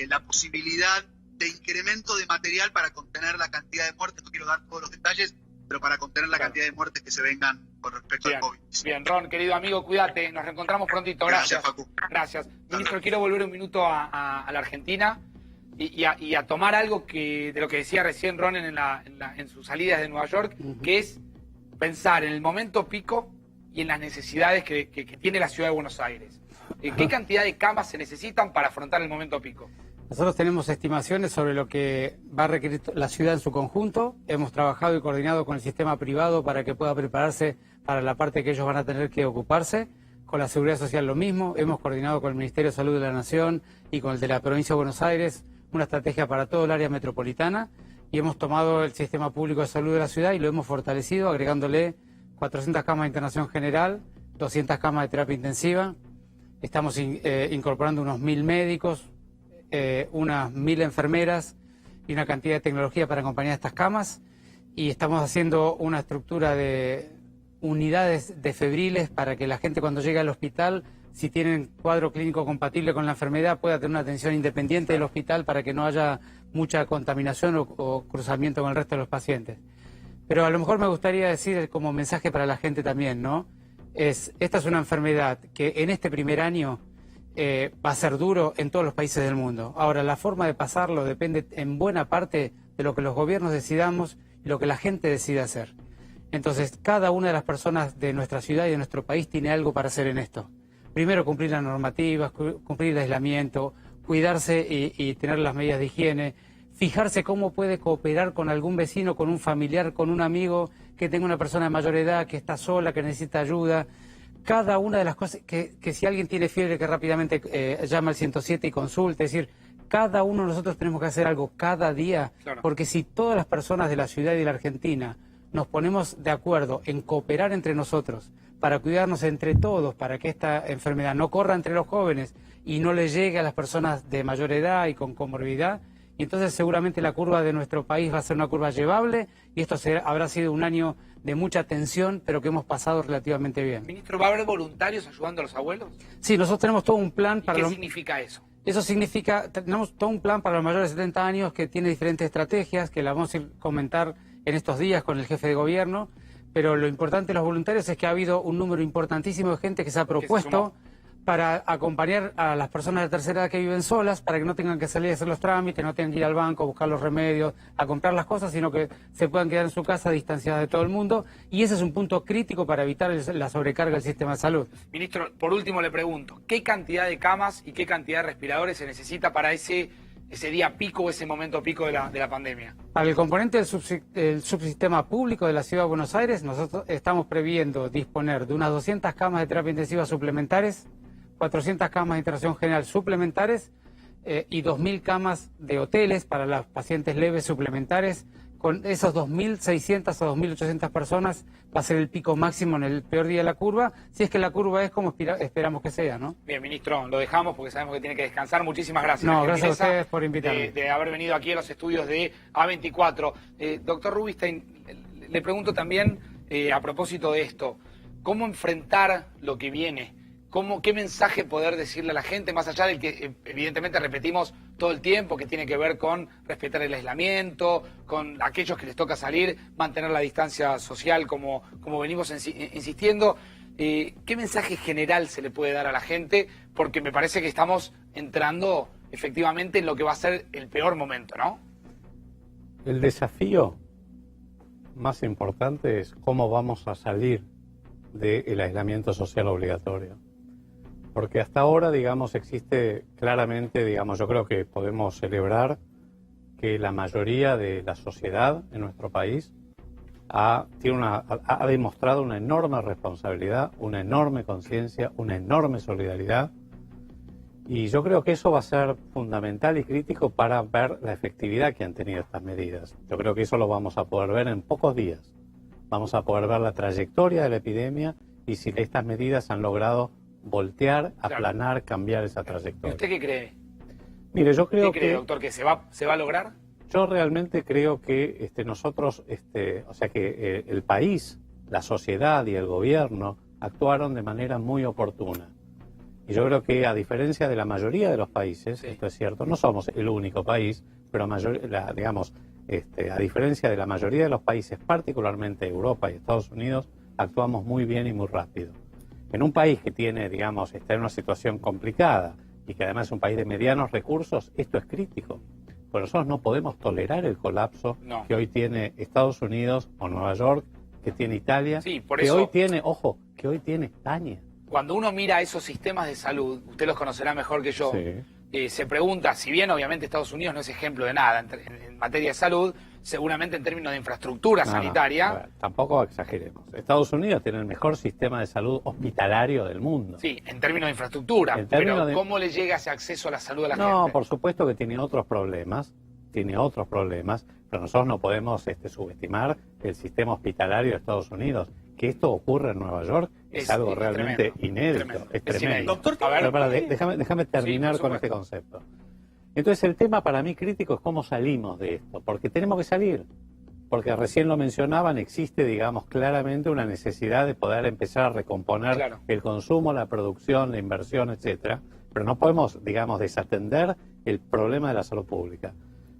la posibilidad de incremento de material para contener la cantidad de muertes. No quiero dar todos los detalles, pero para contener la cantidad de muertes que se vengan con respecto al COVID. Bien, Ron, querido amigo, cuídate, nos reencontramos prontito. Gracias. Facu. Gracias. Ministro, quiero volver un minuto a la Argentina. y a tomar algo de lo que decía recién Ronen en sus salidas de Nueva York, que es pensar en el momento pico y en las necesidades que tiene la ciudad de Buenos Aires. ¿Qué cantidad de camas se necesitan para afrontar el momento pico? Nosotros tenemos estimaciones sobre lo que va a requerir la ciudad en su conjunto. Hemos trabajado y coordinado con el sistema privado para que pueda prepararse para la parte que ellos van a tener que ocuparse. Con la Seguridad Social lo mismo. Hemos coordinado con el Ministerio de Salud de la Nación y con el de la Provincia de Buenos Aires una estrategia para todo el área metropolitana. Y hemos tomado el sistema público de salud de la ciudad y lo hemos fortalecido agregándole 400 camas de internación general, 200 camas de terapia intensiva. Estamos incorporando unos 1000 médicos, unas 1000 enfermeras y una cantidad de tecnología para acompañar estas camas. Y estamos haciendo una estructura de unidades de febriles para que la gente cuando llegue al hospital, si tienen cuadro clínico compatible con la enfermedad, pueda tener una atención independiente del hospital para que no haya mucha contaminación o cruzamiento con el resto de los pacientes. Pero a lo mejor me gustaría decir como mensaje para la gente también, ¿no? Esta es una enfermedad que en este primer año va a ser duro en todos los países del mundo. Ahora, la forma de pasarlo depende en buena parte de lo que los gobiernos decidamos y lo que la gente decida hacer. Entonces, cada una de las personas de nuestra ciudad y de nuestro país tiene algo para hacer en esto. Primero, cumplir las normativas, cumplir el aislamiento, cuidarse y tener las medidas de higiene, fijarse cómo puede cooperar con algún vecino, con un familiar, con un amigo que tenga una persona de mayor edad, que está sola, que necesita ayuda. Cada una de las cosas, que si alguien tiene fiebre, que rápidamente llame al 107 y consulte. Es decir, cada uno de nosotros tenemos que hacer algo cada día, claro. Porque si todas las personas de la ciudad y de la Argentina nos ponemos de acuerdo en cooperar entre nosotros para cuidarnos entre todos, para que esta enfermedad no corra entre los jóvenes y no le llegue a las personas de mayor edad y con comorbilidad, y entonces seguramente la curva de nuestro país va a ser una curva llevable y esto habrá sido un año de mucha tensión, pero que hemos pasado relativamente bien. Ministro, ¿va a haber voluntarios ayudando a los abuelos? Sí, nosotros tenemos todo un plan para... ¿Qué significa eso? Eso significa, tenemos todo un plan para los mayores de 70 años que tiene diferentes estrategias, que la vamos a ir comentar en estos días con el jefe de gobierno, pero lo importante de los voluntarios es que ha habido un número importantísimo de gente que se ha propuesto para acompañar a las personas de tercera edad que viven solas, para que no tengan que salir a hacer los trámites, no tengan que ir al banco a buscar los remedios, a comprar las cosas, sino que se puedan quedar en su casa distanciadas de todo el mundo. Y ese es un punto crítico para evitar la sobrecarga del sistema de salud. Ministro, por último le pregunto, ¿qué cantidad de camas y qué cantidad de respiradores se necesita para ese día pico o ese momento pico de la pandemia? Para el componente del subsistema público de la Ciudad de Buenos Aires, nosotros estamos previendo disponer de unas 200 camas de terapia intensiva suplementares, 400 camas de internación general suplementares y 2.000 camas de hoteles para los pacientes leves suplementares. Con esos 2.600 o 2.800 personas va a ser el pico máximo en el peor día de la curva, si es que la curva es como esperamos que sea, ¿no? Bien, ministro, lo dejamos porque sabemos que tiene que descansar. Muchísimas gracias. No, gracias a ustedes por invitarme. De haber venido aquí a los estudios de A24. Doctor Rubinstein, le pregunto también, a propósito de esto, ¿cómo enfrentar lo que viene? ¿Qué mensaje poder decirle a la gente, más allá del que evidentemente repetimos todo el tiempo, que tiene que ver con respetar el aislamiento, con aquellos que les toca salir, mantener la distancia social como venimos insistiendo? ¿Qué mensaje general se le puede dar a la gente? Porque me parece que estamos entrando efectivamente en lo que va a ser el peor momento, ¿no? El desafío más importante es cómo vamos a salir del aislamiento social obligatorio. Porque hasta ahora, digamos, existe claramente, digamos, yo creo que podemos celebrar que la mayoría de la sociedad en nuestro país ha demostrado una enorme responsabilidad, una enorme conciencia, una enorme solidaridad. Y yo creo que eso va a ser fundamental y crítico para ver la efectividad que han tenido estas medidas. Yo creo que eso lo vamos a poder ver en pocos días. Vamos a poder ver la trayectoria de la epidemia y si estas medidas han logrado voltear, aplanar, cambiar esa trayectoria. ¿Usted qué cree? Mire, yo creo ¿Qué cree, doctor, que se va a lograr? Yo realmente creo que nosotros, o sea que el país, la sociedad y el gobierno actuaron de manera muy oportuna. Y yo creo que a diferencia de la mayoría de los países, esto es cierto, no somos el único país, pero a diferencia de la mayoría de los países, particularmente Europa y Estados Unidos, actuamos muy bien y muy rápido. En un país que tiene, está en una situación complicada y que además es un país de medianos recursos, esto es crítico. Pues nosotros no podemos tolerar el colapso No. que hoy tiene Estados Unidos o Nueva York, que tiene Italia, Sí, por que eso- hoy tiene, ojo, que hoy tiene España. Cuando uno mira esos sistemas de salud, usted los conocerá mejor que yo, Sí. se pregunta, si bien obviamente Estados Unidos no es ejemplo de nada en materia de salud, seguramente en términos de infraestructura No, sanitaria, a ver, tampoco exageremos. Estados Unidos tiene el mejor sistema de salud hospitalario del mundo. sí, en términos de infraestructura, En términos pero de- ¿cómo le llega ese acceso a la salud a la No, gente? por supuesto que tiene otros problemas, pero nosotros no podemos subestimar el sistema hospitalario de Estados Unidos. Que esto ocurra en Nueva York es algo realmente tremendo, inédito, tremendo, es es tremendo. inédito. Doctor, a ver, Pero déjame terminar sí, por con este supuesto. concepto. Entonces el tema para mí crítico es cómo salimos de esto, porque tenemos que salir. Porque recién lo mencionaban, existe, digamos, claramente una necesidad de poder empezar a recomponer Claro. el consumo, la producción, la inversión, etcétera. Pero no podemos, digamos, desatender el problema de la salud pública.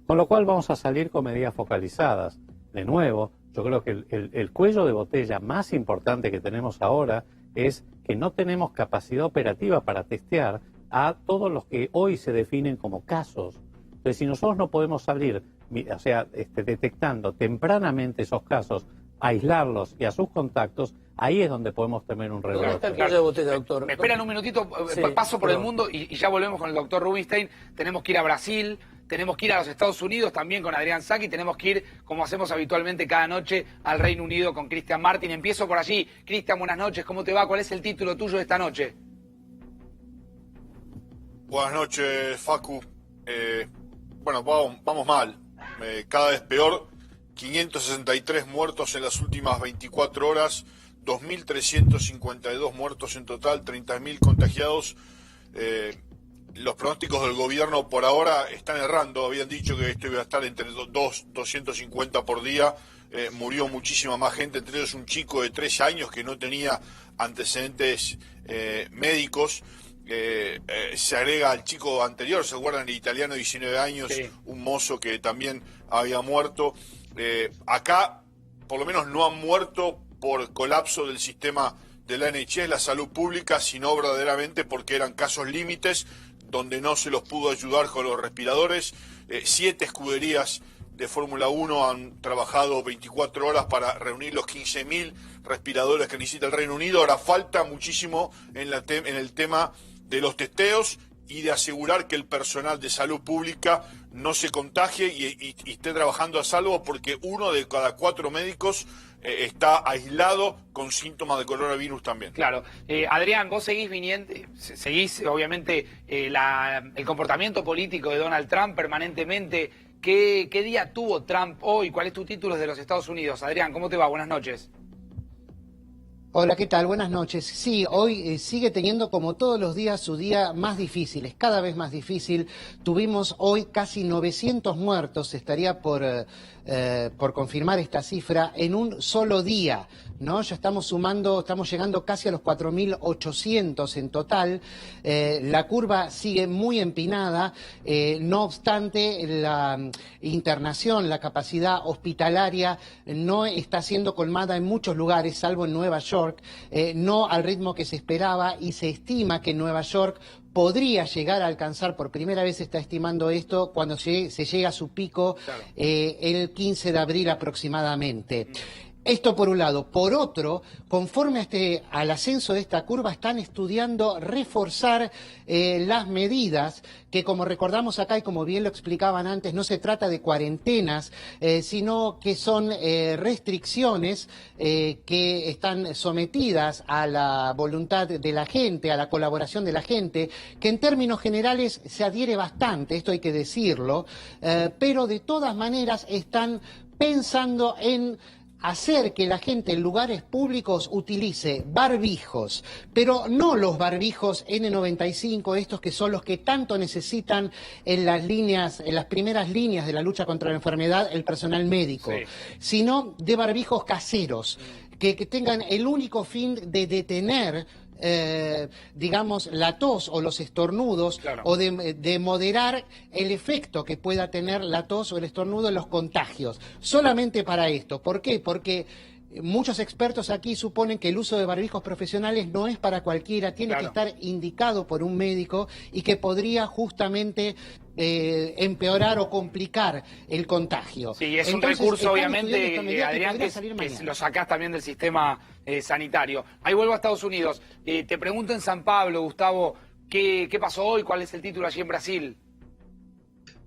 Con lo cual vamos a salir con medidas focalizadas. De nuevo, yo creo que el cuello de botella más importante que tenemos ahora es que no tenemos capacidad operativa para testear a todos los que hoy se definen como casos. Entonces, si nosotros no podemos salir, detectando tempranamente esos casos, aislarlos y a sus contactos, ahí es donde podemos tener un ¿Dónde rebrote. está el cuello de botella, doctor? Me esperan un minutito, Sí, paso por el perdón. mundo y ya volvemos con el doctor Rubinstein. Tenemos que ir a Brasil, tenemos que ir a los Estados Unidos también con Adrián Sacchi, tenemos que ir, como hacemos habitualmente cada noche, al Reino Unido con Cristian Martin. Empiezo por allí. Cristian, buenas noches, ¿cómo te va? ¿Cuál es el título tuyo de esta noche? Buenas noches, Facu. Bueno, vamos mal. Cada vez peor. 563 muertos en las últimas 24 horas. 2.352 muertos en total. 30.000 contagiados. Los pronósticos del gobierno por ahora están errando. Habían dicho que esto iba a estar entre 250 por día. Murió muchísima más gente, entre ellos un chico de 13 años que no tenía antecedentes médicos. Se agrega al chico anterior, ¿se acuerdan? El italiano de 19 años, Sí. un mozo que también había muerto. Acá, por lo menos, no han muerto por colapso del sistema de la NHS, la salud pública, sino verdaderamente porque eran casos límites donde no se los pudo ayudar con los respiradores. 7 escuderías de Fórmula 1 han trabajado 24 horas para reunir los 15.000 respiradores que necesita el Reino Unido. Ahora falta muchísimo en el tema de los testeos y de asegurar que el personal de salud pública no se contagie y esté trabajando a salvo, porque 1 de cada 4 médicos está aislado con síntomas de coronavirus también. Claro. Adrián, vos seguís obviamente el comportamiento político de Donald Trump permanentemente. ¿Qué día tuvo Trump hoy? ¿Cuál es tu título desde los Estados Unidos? Adrián, ¿cómo te va? Buenas noches. Hola, ¿qué tal? Buenas noches. Sí, hoy sigue teniendo como todos los días su día más difícil, es cada vez más difícil. Tuvimos hoy casi 900 muertos, estaría por confirmar esta cifra, en un solo día, ¿no? Ya estamos llegando casi a los 4.800 en total. La curva sigue muy empinada, no obstante la internación, la capacidad hospitalaria no está siendo colmada en muchos lugares, salvo en Nueva York, no al ritmo que se esperaba, y se estima que en Nueva York podría llegar a alcanzar, por primera vez se está estimando esto, cuando se llega a su pico, el 15 de abril aproximadamente. Esto por un lado. Por otro, conforme al ascenso de esta curva, están estudiando reforzar las medidas que, como recordamos acá y como bien lo explicaban antes, no se trata de cuarentenas, sino que son restricciones que están sometidas a la voluntad de la gente, a la colaboración de la gente, que en términos generales se adhiere bastante, esto hay que decirlo, pero de todas maneras están pensando en hacer que la gente en lugares públicos utilice barbijos, pero no los barbijos N95, estos que son los que tanto necesitan en las primeras líneas de la lucha contra la enfermedad el personal médico, sino de barbijos caseros, que tengan el único fin de detener digamos, la tos o los estornudos, o de moderar el efecto que pueda tener la tos o el estornudo en los contagios. Solamente para esto. ¿Por qué? Porque muchos expertos aquí suponen que el uso de barbijos profesionales no es para cualquiera, tiene que estar indicado por un médico y que podría justamente empeorar o complicar el contagio. Sí, es Entonces, un recurso, están obviamente, estudiando esta medida Adrián, podría que salir que mañana. lo sacás también del sistema sanitario. Ahí vuelvo a Estados Unidos. Te pregunto en San Pablo, Gustavo, ¿qué pasó hoy? ¿Cuál es el título allí en Brasil?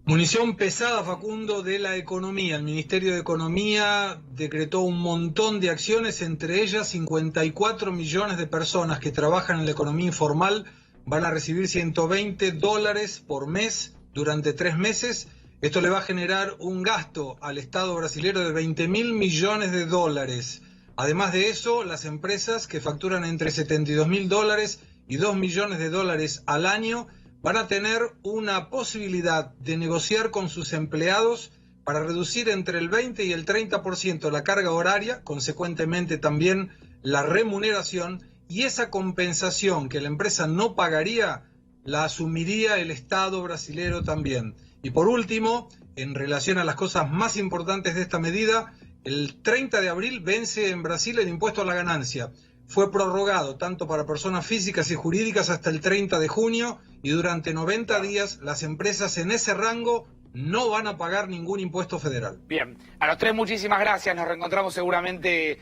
Munición pesada, Facundo, de la economía. El Ministerio de Economía decretó un montón de acciones, entre ellas 54 millones de personas que trabajan en la economía informal van a recibir $120 por mes durante 3 meses. Esto le va a generar un gasto al Estado brasileño de $20.000 millones. Además de eso, las empresas que facturan entre $72.000 y $2 millones al año van a tener una posibilidad de negociar con sus empleados para reducir entre el 20 y el 30% la carga horaria, consecuentemente también la remuneración, y esa compensación que la empresa no pagaría la asumiría el Estado brasileño también. Y por último, en relación a las cosas más importantes de esta medida, el 30 de abril vence en Brasil el impuesto a la ganancia. Fue prorrogado tanto para personas físicas y jurídicas hasta el 30 de junio y durante 90 días las empresas en ese rango no van a pagar ningún impuesto federal. Bien, a los tres muchísimas gracias, nos reencontramos seguramente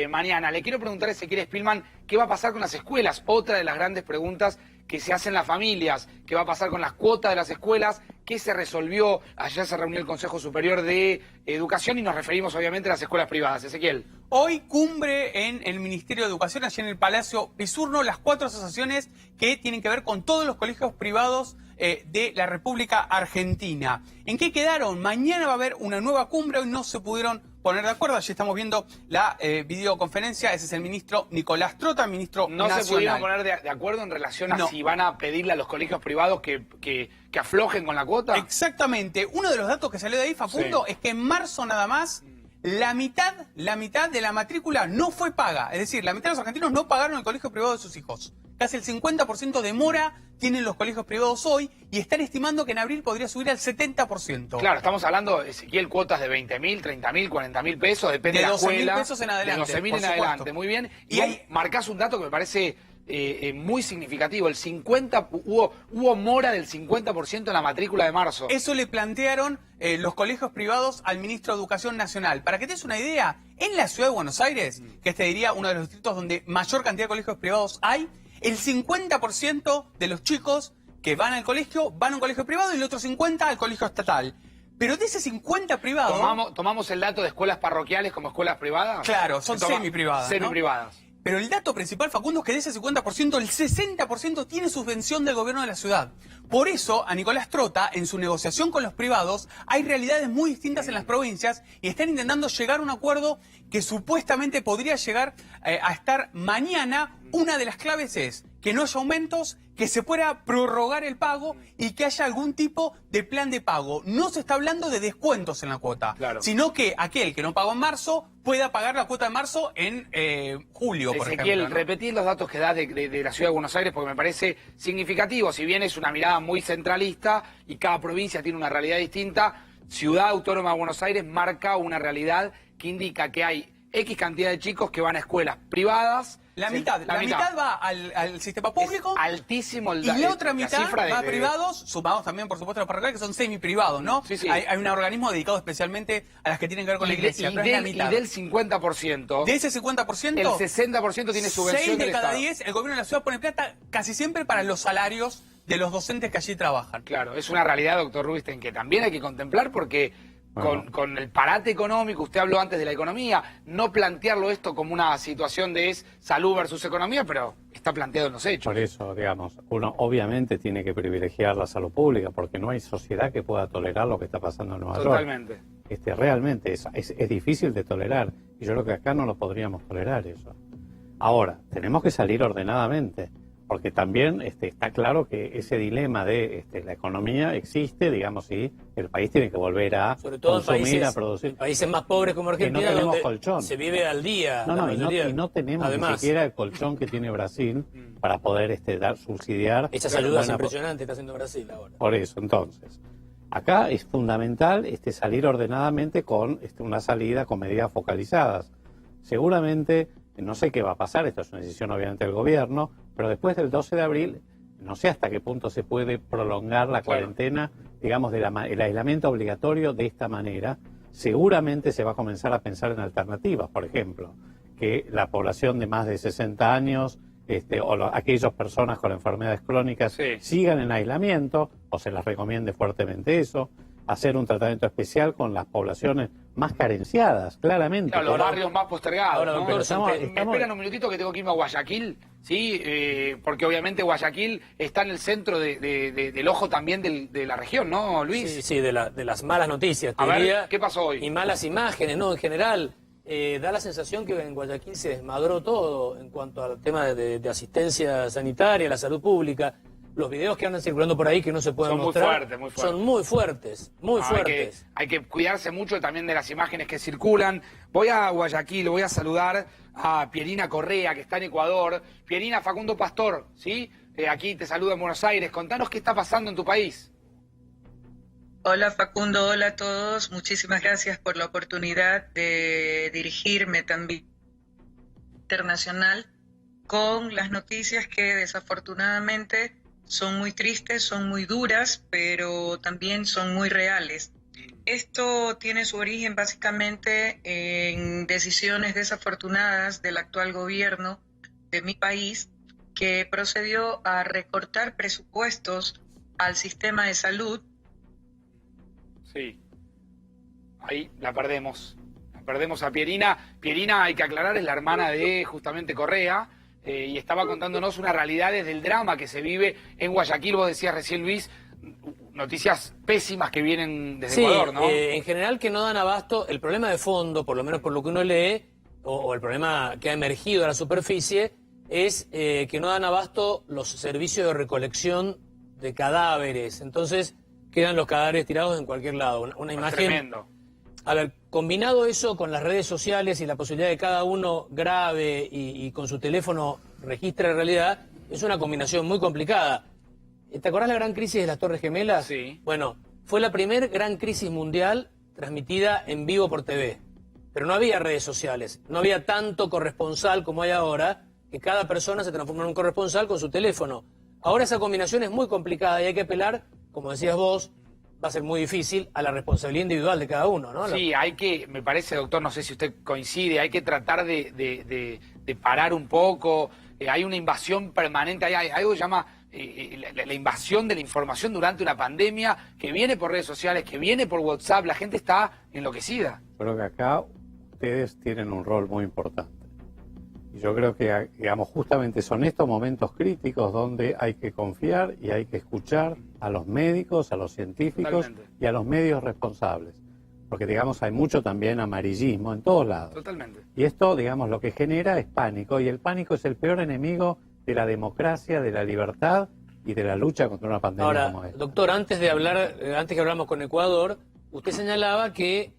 mañana. Le quiero preguntar a Ezequiel Spillman qué va a pasar con las escuelas, otra de las grandes preguntas que se hacen las familias, qué va a pasar con las cuotas de las escuelas, qué se resolvió. Ayer se reunió el Consejo Superior de Educación y nos referimos obviamente a las escuelas privadas. Ezequiel. Hoy cumbre en el Ministerio de Educación, allí en el Palacio Pisurno, las 4 asociaciones que tienen que ver con todos los colegios privados de la República Argentina. ¿En qué quedaron? Mañana va a haber una nueva cumbre, hoy no se pudieron poner de acuerdo. Allí estamos viendo la videoconferencia, ese es el ministro Nicolás Trota, ministro No nacional. se pudieron poner de acuerdo en relación a si van a pedirle a los colegios privados que aflojen con la cuota. Exactamente. Uno de los datos que salió de ahí, Facundo, es que en marzo nada más la mitad de la matrícula no fue paga. Es decir, la mitad de los argentinos no pagaron el colegio privado de sus hijos. Casi el 50% de mora tienen los colegios privados hoy y están estimando que en abril podría subir al 70%. Claro, estamos hablando, Ezequiel, cuotas de 20.000, 30.000, 40.000 pesos, depende de la escuela. De 12.000 pesos en adelante. De 12.000 en adelante, muy bien. Y ahí marcás un dato que me parece muy significativo. Hubo mora del 50% en la matrícula de marzo. Eso le plantearon los colegios privados al ministro de Educación Nacional. Para que te des una idea, en la ciudad de Buenos Aires, que este diría uno de los distritos donde mayor cantidad de colegios privados hay, el 50% de los chicos que van al colegio van a un colegio privado y el otro 50% al colegio estatal. Pero de ese 50 privado... ¿Tomamos el dato de escuelas parroquiales como escuelas privadas? Claro, son semiprivadas. Semiprivadas. ¿no? Pero el dato principal, Facundo, es que de ese 50%, el 60% tiene subvención del gobierno de la ciudad. Por eso, a Nicolás Trota, en su negociación con los privados, hay realidades muy distintas en las provincias y están intentando llegar a un acuerdo que supuestamente podría llegar a estar mañana. Una de las claves es que no haya aumentos, que se pueda prorrogar el pago y que haya algún tipo de plan de pago. No se está hablando de descuentos en la cuota, sino que aquel que no pagó en marzo pueda pagar la cuota de marzo en julio, por ejemplo. Ezequiel, repetir los datos que das de la ciudad de Buenos Aires porque me parece significativo. Si bien es una mirada muy centralista y cada provincia tiene una realidad distinta, Ciudad Autónoma de Buenos Aires marca una realidad que indica que hay X cantidad de chicos que van a escuelas privadas. La mitad va al sistema público. Es altísimo el Y la otra mitad cifra va a privados, sumados también, por supuesto, a los parroquiales, que son semiprivados, ¿no? Sí. Hay un organismo dedicado especialmente a las que tienen que ver con la iglesia. Y del 50%. De ese 50%, el 60% tiene subvención 6 de del cada Estado. 10, el gobierno de la ciudad pone plata casi siempre para los salarios de los docentes que allí trabajan. Claro, es una realidad, doctor Rubinstein, que también hay que contemplar porque... Con el parate económico, usted habló antes de la economía, no plantearlo esto como una situación de salud versus economía, pero está planteado en los hechos. Por eso, digamos, uno obviamente tiene que privilegiar la salud pública, porque no hay sociedad que pueda tolerar lo que está pasando en Nueva York. Totalmente. Realmente es difícil de tolerar, y yo creo que acá no lo podríamos tolerar eso. Ahora, tenemos que salir ordenadamente, porque también está claro que ese dilema de la economía existe, digamos, y el país tiene que volver a sobre todo consumir, a producir. En países más pobres como Argentina, no tenemos donde colchón. se vive al día. Y no tenemos Además, ni siquiera el colchón que tiene Brasil para poder subsidiar. Esas ayudas impresionantes está haciendo Brasil ahora. Por eso, entonces, acá es fundamental salir ordenadamente con una salida con medidas focalizadas. Seguramente, no sé qué va a pasar, esto es una decisión obviamente del gobierno, pero después del 12 de abril, no sé hasta qué punto se puede prolongar la cuarentena digamos, el aislamiento obligatorio de esta manera, seguramente se va a comenzar a pensar en alternativas. Por ejemplo, que la población de más de 60 años aquellas personas con enfermedades crónicas sigan en aislamiento, o se les recomiende fuertemente eso, hacer un tratamiento especial con las poblaciones más carenciadas, claramente. Claro, los barrios más postergados. Ahora, ¿no? pero estamos- Me esperan un minutito que tengo que irme a Guayaquil, ¿sí? Porque obviamente Guayaquil está en el centro del ojo también de la región, ¿no, Luis? Sí, sí, de las malas noticias, te A ver, diría. ¿qué pasó hoy? Y malas imágenes, ¿no? En general, da la sensación que en Guayaquil se desmadró todo en cuanto al tema de asistencia sanitaria, la salud pública. Los videos que andan circulando por ahí que no se pueden Son mostrar muy fuertes, muy fuertes. son muy fuertes, muy fuertes. Hay que cuidarse mucho también de las imágenes que circulan. Voy a Guayaquil, voy a saludar a Pierina Correa, que está en Ecuador. Pierina, Facundo Pastor, ¿sí? Aquí te saluda en Buenos Aires. Contanos qué está pasando en tu país. Hola Facundo, hola a todos. Muchísimas gracias por la oportunidad de dirigirme también internacional con las noticias que desafortunadamente son muy tristes, son muy duras, pero también son muy reales. Esto tiene su origen básicamente en decisiones desafortunadas del actual gobierno de mi país, que procedió a recortar presupuestos al sistema de salud. Sí. Ahí la perdemos. La perdemos a Pierina. Pierina, hay que aclarar, es la hermana de justamente Correa. Y estaba contándonos una realidad desde el drama que se vive en Guayaquil. Vos decías recién, Luis, noticias pésimas que vienen desde Ecuador, ¿no? En general que no dan abasto. El problema de fondo, por lo menos por lo que uno lee, o el problema que ha emergido a la superficie, es que no dan abasto los servicios de recolección de cadáveres. Entonces quedan los cadáveres tirados en cualquier lado. Una imagen... Tremendo. A ver, combinado eso con las redes sociales y la posibilidad de cada uno grabe y con su teléfono registre la realidad, es una combinación muy complicada. ¿Te acordás la gran crisis de las Torres Gemelas? Sí. Bueno, fue la primer gran crisis mundial transmitida en vivo por TV. Pero no había redes sociales, no había tanto corresponsal como hay ahora, que cada persona se transforma en un corresponsal con su teléfono. Ahora esa combinación es muy complicada y hay que apelar, como decías vos, va a ser muy difícil, a la responsabilidad individual de cada uno, ¿no? Sí, hay que, me parece, doctor, no sé si usted coincide, hay que tratar de parar un poco. Hay una invasión permanente, hay algo que se llama la invasión de la información durante una pandemia, que viene por redes sociales, que viene por WhatsApp, la gente está enloquecida. Creo que acá ustedes tienen un rol muy importante. Y yo creo que, digamos, justamente son estos momentos críticos donde hay que confiar y hay que escuchar a los médicos, a los científicos y a los medios responsables. Porque, digamos, hay mucho también amarillismo en todos lados. Totalmente. Y esto, digamos, lo que genera es pánico. Y el pánico es el peor enemigo de la democracia, de la libertad y de la lucha contra una pandemia Ahora, como esta. doctor, antes que hablamos con Ecuador, usted señalaba que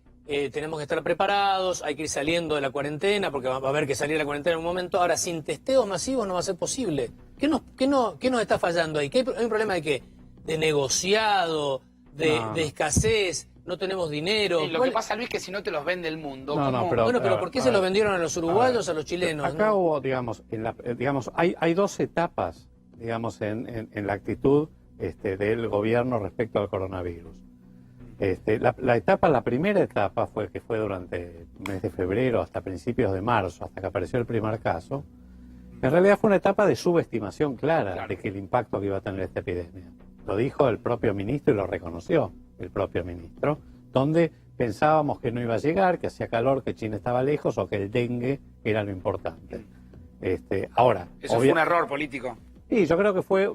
tenemos que estar preparados, hay que ir saliendo de la cuarentena, porque va a haber que salir de la cuarentena en un momento. Ahora, sin testeos masivos no va a ser posible. ¿Qué nos está fallando ahí? ¿Hay un problema de qué? ¿De negociado? ¿De escasez? ¿No tenemos dinero? Y lo que pasa, Luis, que si no te los vende el mundo. Pero ¿por qué se los vendieron a los uruguayos, a los chilenos? Acá ¿no? hubo, digamos, hay dos etapas, digamos, en la actitud del gobierno respecto al coronavirus. La primera etapa fue durante el mes de febrero hasta principios de marzo, hasta que apareció el primer caso. En realidad fue una etapa de subestimación clara de que el impacto que iba a tener esta epidemia. Lo dijo el propio ministro y lo reconoció el propio ministro, donde pensábamos que no iba a llegar, que hacía calor, que China estaba lejos o que el dengue era lo importante. Ahora, eso fue un error político. Sí, yo creo que fue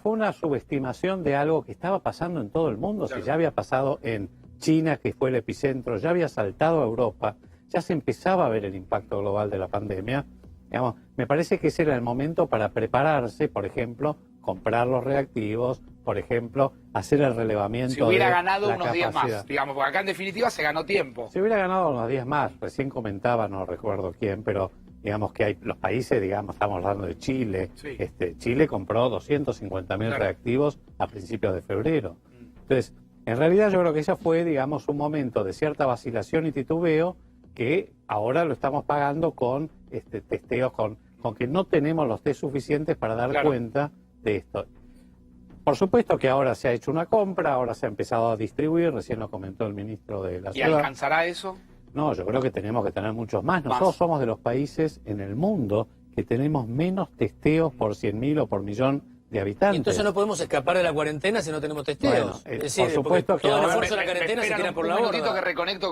una subestimación de algo que estaba pasando en todo el mundo. Si ya había pasado en China, que fue el epicentro, ya había saltado a Europa, ya se empezaba a ver el impacto global de la pandemia. Digamos, me parece que ese era el momento para prepararse, por ejemplo, comprar los reactivos, por ejemplo, hacer el relevamiento. Si hubiera de ganado la unos días capacidad. más, digamos, porque acá en definitiva se ganó tiempo. Si hubiera ganado unos días más, recién comentaba, no recuerdo quién, pero digamos que hay los países, digamos, estamos hablando de Chile. Sí. Chile compró 250.000 reactivos a principios de febrero. Entonces, en realidad yo creo que ese fue, digamos, un momento de cierta vacilación y titubeo que ahora lo estamos pagando con testeos, con que no tenemos los test suficientes para dar cuenta de esto. Por supuesto que ahora se ha hecho una compra, ahora se ha empezado a distribuir, recién lo comentó el ministro de la ¿Y Ciudad. alcanzará eso? No, yo creo que tenemos que tener muchos más. Nosotros somos de los países en el mundo que tenemos menos testeos por 100.000 o por millón de habitantes. Y entonces no podemos escapar de la cuarentena si no tenemos testeos. Bueno, es decir, por supuesto que todo el ahora... esfuerzo de la cuarentena se tira por la Un minutito borda. que reconecto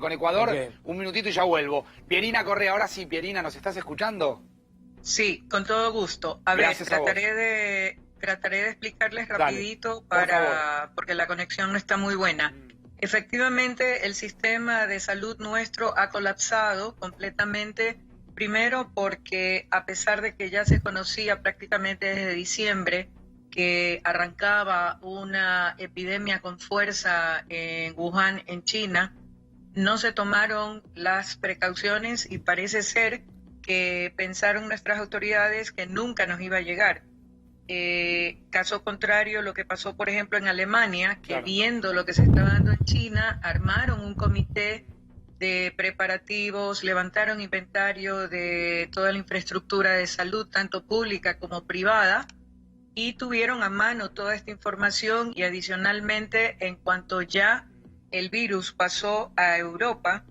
con Ecuador, Ok. un minutito y ya vuelvo. Pierina Correa, ahora sí, Pierina, ¿nos estás escuchando? Sí, con todo gusto. A ver, Gracias a vos. trataré de explicarles Dale, rapidito por porque la conexión no está muy buena. Efectivamente, el sistema de salud nuestro ha colapsado completamente. Primero porque a pesar de que ya se conocía prácticamente desde diciembre que arrancaba una epidemia con fuerza en Wuhan, en China, no se tomaron las precauciones y parece ser que pensaron nuestras autoridades que nunca nos iba a llegar. Caso contrario, lo que pasó, por ejemplo, en Alemania, que Claro. viendo lo que se estaba dando en China, armaron un comité de preparativos, levantaron inventario de toda la infraestructura de salud, tanto pública como privada, y tuvieron a mano toda esta información y adicionalmente, en cuanto ya el virus pasó a Europa,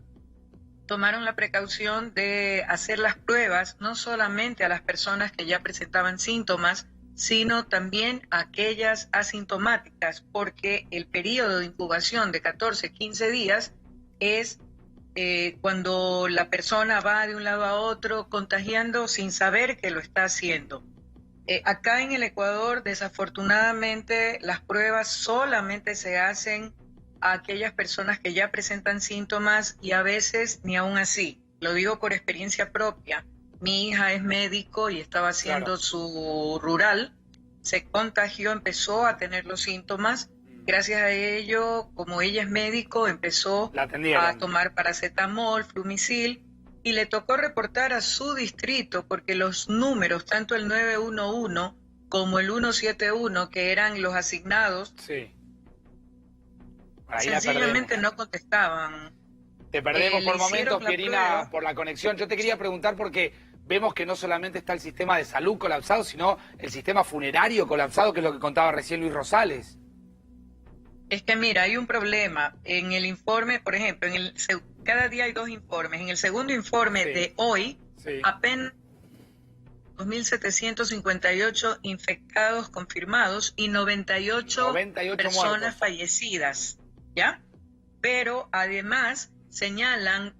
tomaron la precaución de hacer las pruebas no solamente a las personas que ya presentaban síntomas, sino también a aquellas asintomáticas, porque el periodo de incubación de 14, 15 días es cuando la persona va de un lado a otro contagiando sin saber que lo está haciendo. Acá en el Ecuador, desafortunadamente, las pruebas solamente se hacen a aquellas personas que ya presentan síntomas y a veces ni aún así. Lo digo por experiencia propia. Mi hija es médico y estaba haciendo su rural, se contagió, empezó a tener los síntomas. Gracias a ello, como ella es médico, empezó a tomar paracetamol, Flumicil, y le tocó reportar a su distrito porque los números, tanto el 911 como el 171, que eran los asignados, Ahí la sencillamente no contestaban. Te perdemos por le hicieron momentos, la Pierina, prueba. por la conexión. Yo te quería preguntar porque vemos que no solamente está el sistema de salud colapsado, sino el sistema funerario colapsado, que es lo que contaba recién Luis Rosales. Es que mira, hay un problema. En el informe, por ejemplo, cada día hay 2 informes. En el segundo informe de hoy, apenas 2.758 infectados confirmados y 98 personas muertos. fallecidas, ¿ya? Pero además señalan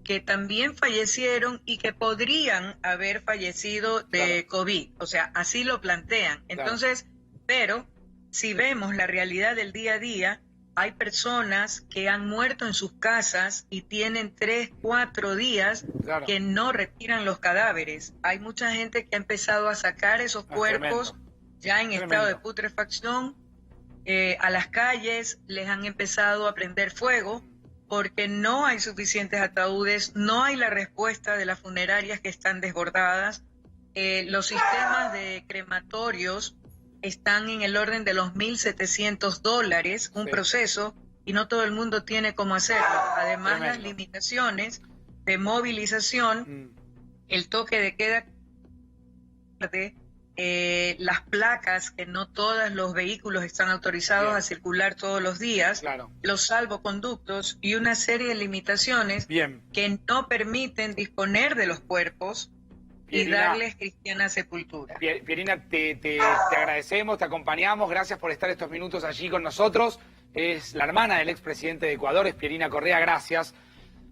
que también fallecieron y que podrían haber fallecido de COVID. O sea, así lo plantean. Entonces, pero si vemos la realidad del día a día, hay personas que han muerto en sus casas y tienen 3, 4 días que no retiran los cadáveres. Hay mucha gente que ha empezado a sacar esos cuerpos ya en estado de putrefacción a las calles, les han empezado a prender fuego porque no hay suficientes ataúdes, no hay la respuesta de las funerarias que están desbordadas. Los sistemas de crematorios están en el orden de los $1.700, un proceso, y no todo el mundo tiene cómo hacerlo. Además, las limitaciones de movilización, el toque de queda, las placas, que no todos los vehículos están autorizados a circular todos los días, los salvoconductos y una serie de limitaciones que no permiten disponer de los cuerpos y darles cristiana sepultura. Pierina, te agradecemos, te acompañamos, gracias por estar estos minutos allí con nosotros. Es la hermana del expresidente de Ecuador, es Pierina Correa, gracias.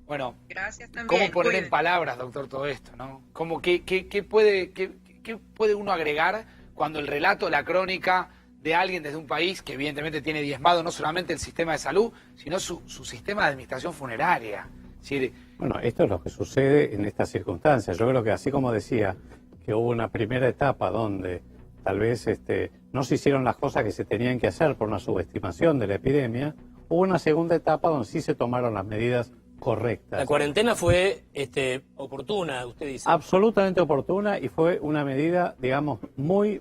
Bueno, gracias también. ¿cómo poner Cuídense. en palabras, doctor, todo esto, no? ¿Qué puede uno agregar cuando el relato, la crónica de alguien desde un país que evidentemente tiene diezmado no solamente el sistema de salud, sino su sistema de administración funeraria? Es decir, bueno, esto es lo que sucede en estas circunstancias. Yo creo que así como decía que hubo una primera etapa donde tal vez no se hicieron las cosas que se tenían que hacer por una subestimación de la epidemia, hubo una segunda etapa donde sí se tomaron las medidas correctas. La cuarentena fue oportuna, usted dice. Absolutamente oportuna y fue una medida, digamos, muy,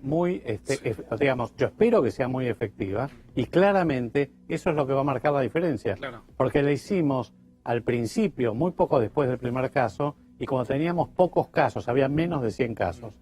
digamos, yo espero que sea muy efectiva y claramente eso es lo que va a marcar la diferencia. Porque la hicimos al principio, muy poco después del primer caso, y como teníamos pocos casos, había menos de 100 casos,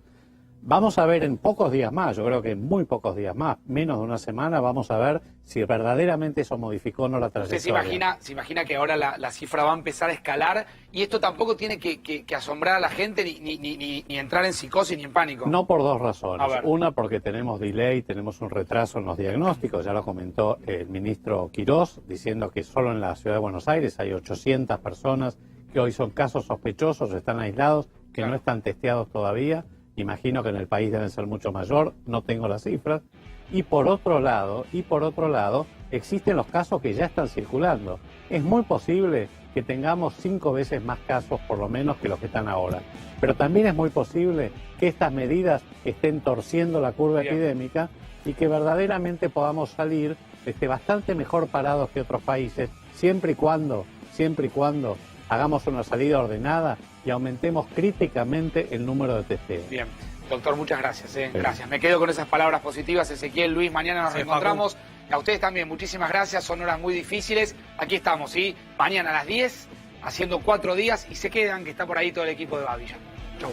Vamos a ver en pocos días más, yo creo que en muy pocos días más, menos de una semana, vamos a ver si verdaderamente eso modificó o no la trayectoria. ¿Usted se imagina que ahora la cifra va a empezar a escalar y esto tampoco tiene que asombrar a la gente ni entrar en psicosis ni en pánico? No, por dos razones. A ver. Una, porque tenemos delay, tenemos un retraso en los diagnósticos, ya lo comentó el ministro Quirós, diciendo que solo en la ciudad de Buenos Aires hay 800 personas que hoy son casos sospechosos, están aislados, que no están testeados todavía. Imagino que en el país deben ser mucho mayor, no tengo las cifras. Y por otro lado, existen los casos que ya están circulando. Es muy posible que tengamos 5 veces más casos, por lo menos, que los que están ahora. Pero también es muy posible que estas medidas estén torciendo la curva epidémica y que verdaderamente podamos salir bastante mejor parados que otros países, siempre y cuando hagamos una salida ordenada y aumentemos críticamente el número de testeos. Bien, doctor, muchas gracias. Gracias. Me quedo con esas palabras positivas. Ezequiel, Luis, mañana nos reencontramos. A ustedes también, muchísimas gracias. Son horas muy difíciles. Aquí estamos, ¿sí? Mañana a las 10, haciendo 4 días y se quedan, que está por ahí todo el equipo de Babi. Chau.